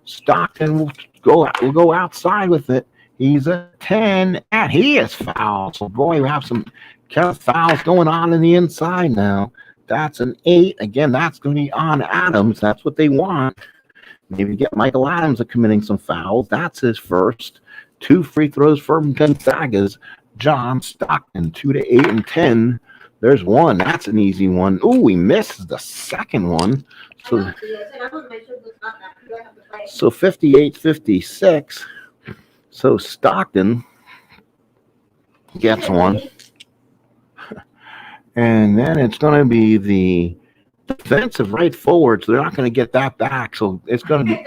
Stockton will go outside with it. He's a 10, and he is fouled. So boy, we have some kind of fouls going on in the inside now. That's an 8. Again, that's going to be on Adams. That's what they want. Maybe get Michael Adams committing some fouls. That's his first. 2 free throws from Gonzaga's John Stockton. 2 to 8 and 10. There's 1. That's an easy one. Ooh, he misses the second one. So 58-56. So Stockton gets 1. And then it's going to be the defensive right forward, so they're not going to get that back. So it's going to be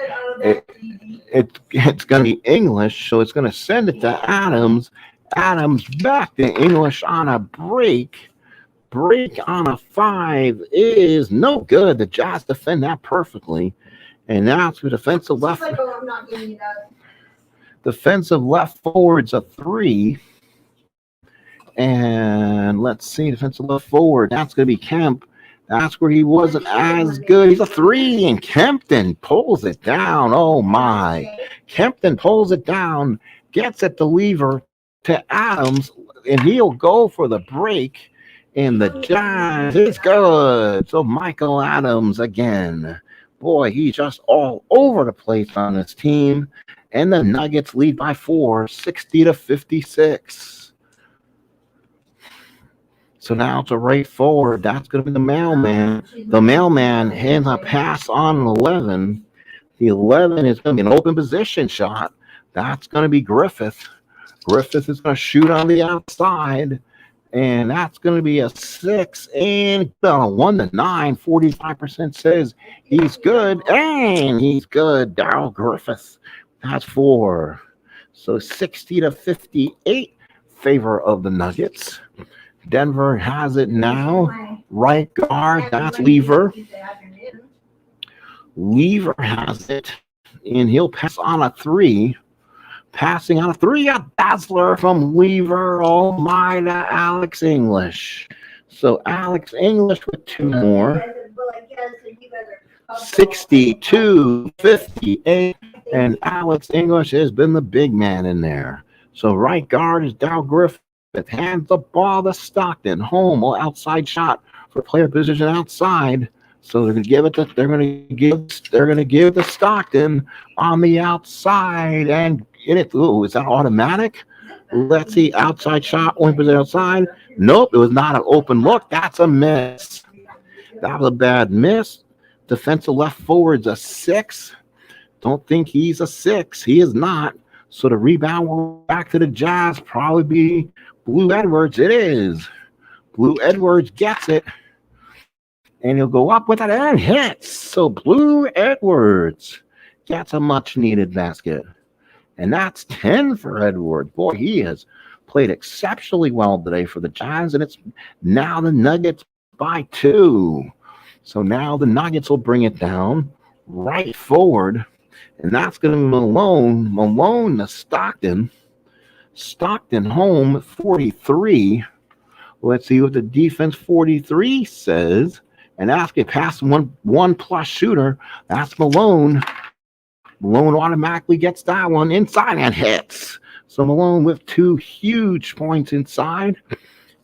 it's going to be English, so it's going to send it to Adams. Adams back to English on a break. Break on a 5 is no good. The Jazz defend that perfectly. And now it's the defensive left. Defensive left forward's a 3. And let's see, defensive left forward. That's going to be Kemp. That's where he wasn't as good. He's a 3, and Kempton pulls it down. Oh, my. Kempton pulls it down, gets it to Lever to Adams, and he'll go for the break. And the Jazz is good. So Michael Adams again. Boy, he's just all over the place on this team. And the Nuggets lead by 4, 60-56. So now it's a right forward. That's going to be the mailman. The mailman hands a pass on 11. The 11 is going to be an open position shot. That's going to be Griffith. Griffith is going to shoot on the outside. And that's going to be a 6 and 1 to 9. 45% says he's good. And he's good. Darryl Griffith. That's 4. So 60-58 favor of the Nuggets. Denver has it now. Right guard. That's Lever. Lever has it. And he'll pass on a 3. Passing on a 3, a dazzler from Lever. Oh my, to Alex English. So Alex English with 2 more. 62-58. And Alex English has been the big man in there. So right guard is Dow Griffith. Hands the ball to Stockton. Home outside shot for player position outside. So they're gonna give the Stockton on the outside and get it. Ooh, is that automatic? Let's see. Outside shot. One position outside. Nope, it was not an open look. That's a miss. That was a bad miss. Defensive left forward's a 6. Don't think he's a 6. He is not. So the rebound will back to the Jazz. Probably be Blue Edwards. It is. Blue Edwards gets it. And he'll go up with it and hits. So Blue Edwards gets a much needed basket. And that's 10 for Edwards. Boy, he has played exceptionally well today for the Jazz. And it's now the Nuggets by 2. So now the Nuggets will bring it down right forward. And that's going to be Malone. Malone to Stockton. Stockton home 43. Let's see what the defense 43 says. And that's a pass one plus shooter. That's Malone. Malone automatically gets that one inside and hits. So Malone with 2 huge points inside.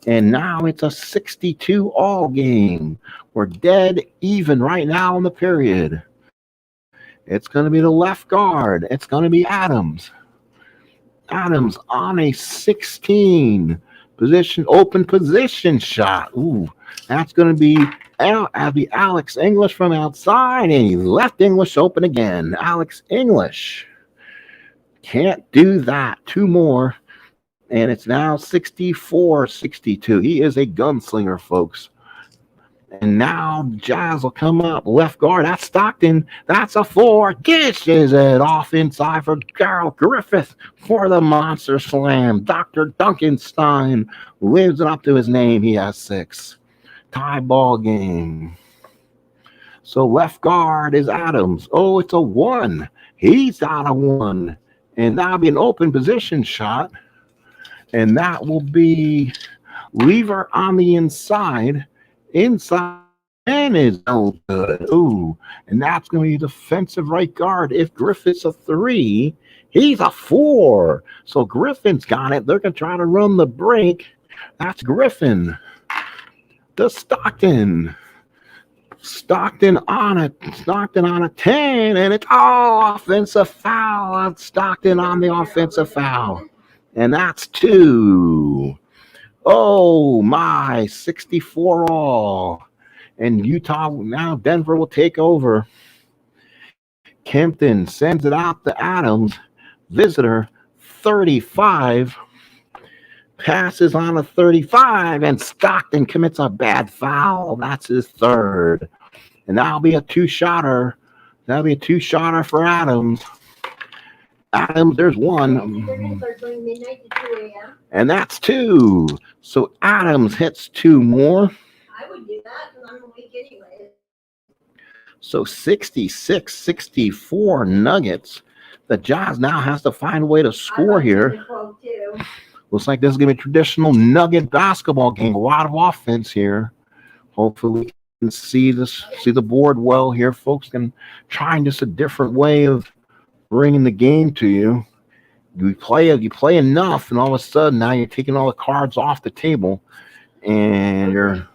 And now it's a 62 all game. We're dead even right now in the period. It's going to be the left guard. It's going to be Adams. Adams on a 16 open position shot. Ooh, that's going to be Alex English from outside, and he left English open again. Alex English can't do that. 2 more, and it's now 64-62. He is a gunslinger, folks. And now Jazz will come up. Left guard, that's Stockton. That's a 4. Dishes it off inside for Darrell Griffith for the monster slam. Dr. Duncanstein lives it up to his name. He has 6. Tie ball game. So left guard is Adams. Oh, it's a 1. He's out of 1. And that'll be an open position shot. And that will be Lever on the inside. Inside and is no good. Ooh, and that's going to be defensive right guard. If Griffith's a 3, he's a 4. So Griffin's got it. They're going to try to run the break. That's Griffin. The Stockton. Stockton on a 10, and it's offensive foul. Stockton on the offensive foul. And that's 2. Oh, my, 64 all. And Utah, now Denver will take over. Kempton sends it out to Adams. Visitor, 35. Passes on a 35, and Stockton commits a bad foul. That's his 3rd. And that'll be a 2-shotter. That'll be a 2-shotter for Adams. Adams, there's 1. And that's 2. So Adams hits 2 more. I would do that because I'm weak anyway. So 66-64 Nuggets. The Jazz now has to find a way to score here. Looks like this is going to be a traditional Nugget basketball game. A lot of offense here. Hopefully we can see the board well here, folks. And trying just a different way of bringing the game to you. You play enough, and all of a sudden now you're taking all the cards off the table, and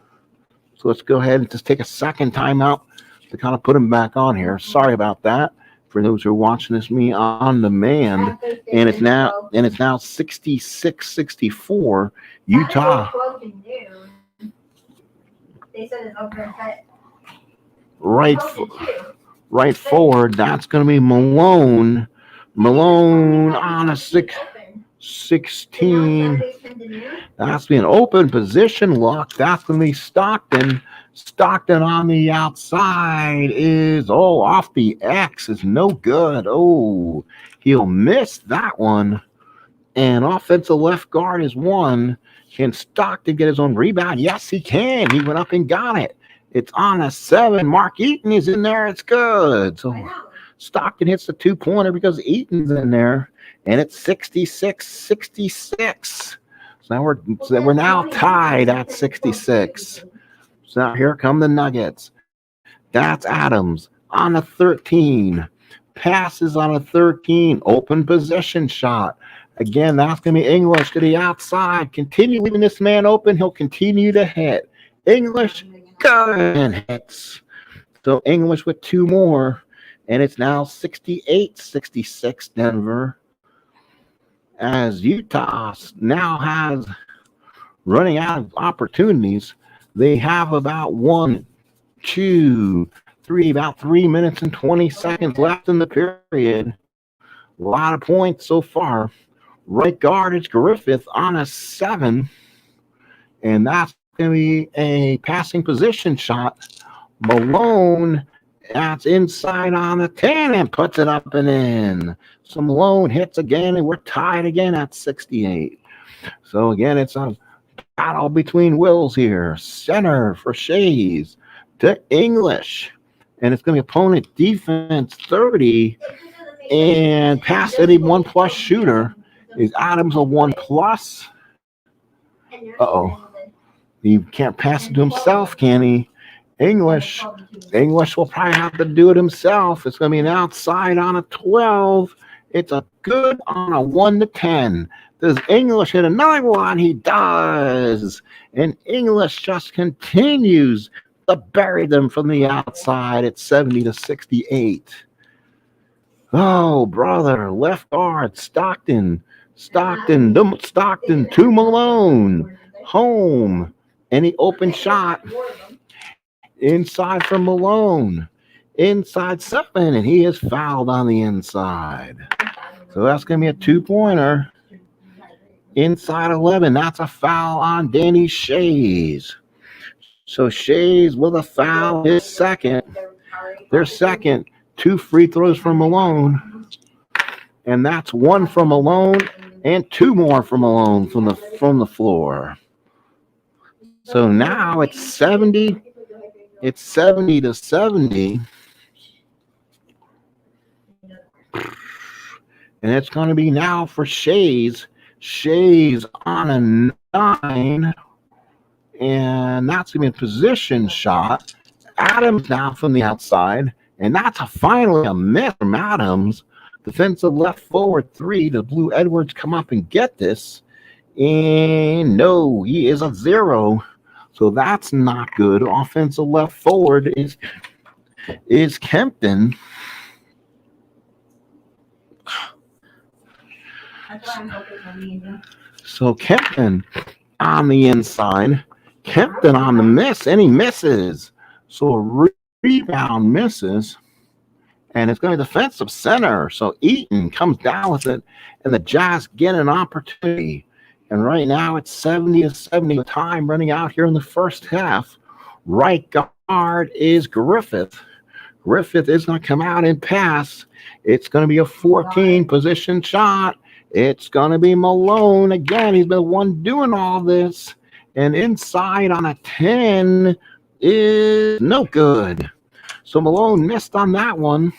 so let's go ahead and just take a second timeout to kind of put them back on here. Sorry about that for those who are watching this me on demand, and it's now 66-64 Utah. They said it's open cut. Right forward, that's going to be Malone. Malone on a 16. That's be an open position look. That's going to be Stockton. Stockton on the outside is, off the X is no good. Oh, he'll miss that one. And offensive left guard is 1. Can Stockton get his own rebound? Yes, he can. He went up and got it. It's on a 7. Mark Eaton is in there. It's good. So Stockton hits the 2-pointer because Eaton's in there, and it's 66-66. So we're now tied at 66. So now here come the Nuggets. That's Adams. on a 13. Passes on a 13. Open possession shot. Again, that's going to be English to the outside. Continue leaving this man open. He'll continue to hit. English, good, and hits. So English with 2 more. And it's now 68-66 Denver. As Utah now has running out of opportunities. They have about 1, 2, 3, about 3 minutes and 20 seconds left in the period. A lot of points so far. Right guard is Griffith on a 7. And that's going to be a passing position shot. Malone, that's inside on the 10 and puts it up and in. So Malone hits again, and we're tied again at 68. So again, it's a battle between wills here. Center for Shays to English. And it's going to be opponent defense 30. And past any 1+ shooter is Adams a 1+. Uh-oh. He can't pass it to himself, can he? English will probably have to do it himself. It's going to be an outside on a 12. It's a good on a 1 to 10. Does English hit another one? He does. And English just continues to bury them from the outside at 70-68. Oh, brother. Left guard, Stockton to Malone. Home. Any open shot. Inside for Malone. Inside 7, and he is fouled on the inside. So that's going to be a 2-pointer. Inside 11, that's a foul on Danny Shays. So Shays with a foul, his second. Their second. 2 free throws from Malone. And that's 1 from Malone and 2 more from Malone from the floor. So now it's 70. It's 70-70. And it's going to be now for Shays. Shays on a 9. And that's going to be a position shot. Adams now from the outside. And that's finally a miss from Adams. Defensive left forward 3. Does Blue Edwards come up and get this? And no, he is a 0. So that's not good. Offensive left forward is Kempton. So Kempton on the inside. Kempton on the miss, and he misses. So a rebound misses. And it's going to be defensive center. So Eaton comes down with it, and the Jazz get an opportunity. And right now it's 70-70 with time running out here in the first half. Right guard is Griffith. Griffith is going to come out and pass. It's going to be a 14 position shot. It's going to be Malone again. He's been the one doing all this. And inside on a 10 is no good. So Malone missed on that one.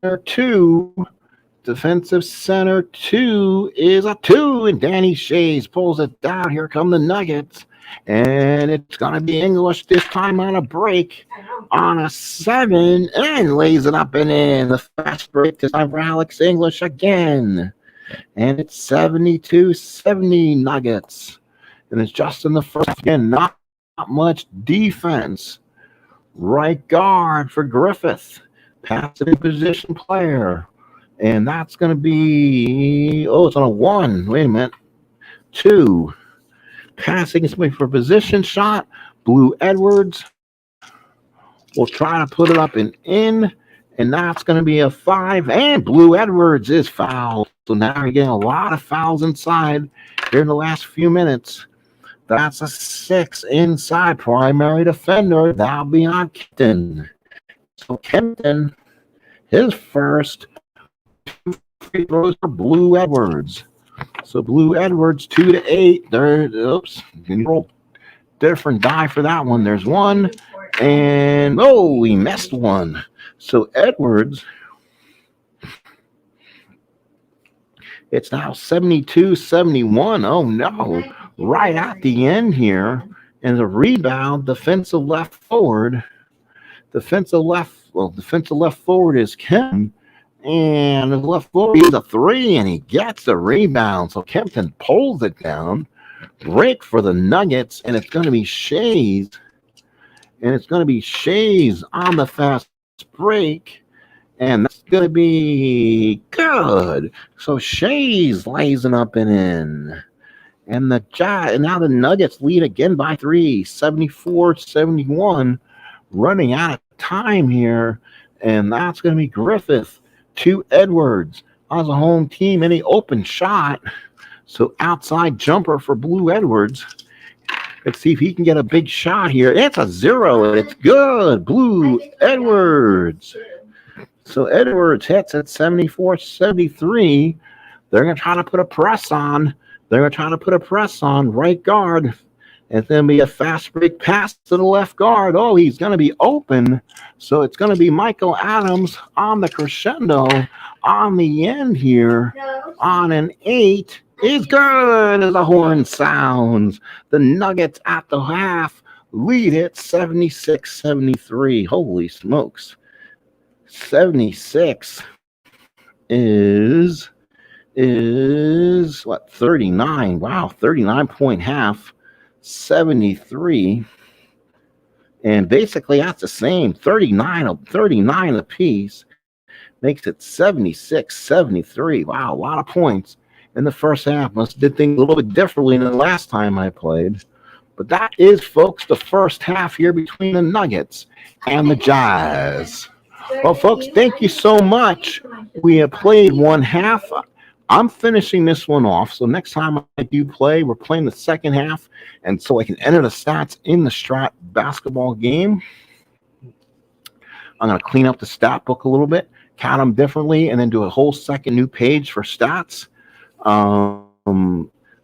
There 2. Defensive center 2 is a 2, and Danny Shays pulls it down. Here come the Nuggets, and it's going to be English this time on a break on a 7, and lays it up and in. The fast break this time for Alex English again, and it's 72-70 Nuggets, and it's just in the first. Again, not much defense. Right guard for Griffith, passive position player. And that's going to be, it's on a 1. Wait a minute. 2. Passing is for position shot. Blue Edwards will try to put it up and in. And that's going to be a 5. And Blue Edwards is fouled. So now you're getting a lot of fouls inside here in the last few minutes. That's a 6 inside primary defender. That'll be on Kempton. So Kempton, his first. Free throws for Blue Edwards. So Blue Edwards 2-8. There, can you roll different die for that one? There's 1, and he missed 1. So Edwards, it's now 72-71. Oh no! Right at the end here, and the rebound, defensive left forward defensive left forward is Kim. And the left forward, he's a 3, and he gets the rebound. So Kempton pulls it down. Break for the Nuggets, and it's going to be Shays. And it's going to be Shays on the fast break. And that's going to be good. So Shays lays it up and in. And now the Nuggets lead again by 3, 74-71. Running out of time here. And that's going to be Griffith to Edwards. As a home team, any open shot. So outside jumper for Blue Edwards. Let's see if he can get a big shot here. It's a 0, and it's good. Blue Edwards. So Edwards hits at 74-73. They're going to try to put a press on. Right guard. It's going to be a fast break pass to the left guard. Oh, he's going to be open. So it's going to be Michael Adams on the crescendo on the end here. On an 8. Is good as the horn sounds. The Nuggets at the half lead it 76-73. Holy smokes. 76 is what, 39. Wow, 39-point half. 73. And basically that's the same. 39 apiece. Makes it 76-73. Wow, a lot of points in the first half. Must did things a little bit differently than the last time I played. But that is, folks, the first half here between the Nuggets and the Jazz. Well, folks, thank you so much. We have played one half. I'm finishing this one off. So next time I do play, we're playing the second half. And so I can enter the stats in the Strat basketball game. I'm going to clean up the stat book a little bit, count them differently, and then do a whole second new page for stats.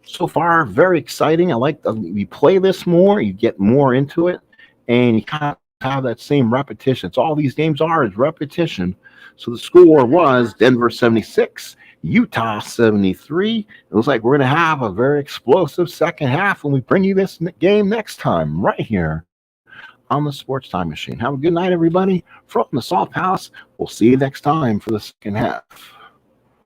So far, very exciting. I like you play this more, you get more into it, and you kind of have that same repetition. So all these games are is repetition. So the score was Denver 76, Utah 73. It looks like we're going to have a very explosive second half when we bring you this game next time right here on the Sports Time Machine. Have a good night, everybody. From the Salt Palace, we'll see you next time for the second half.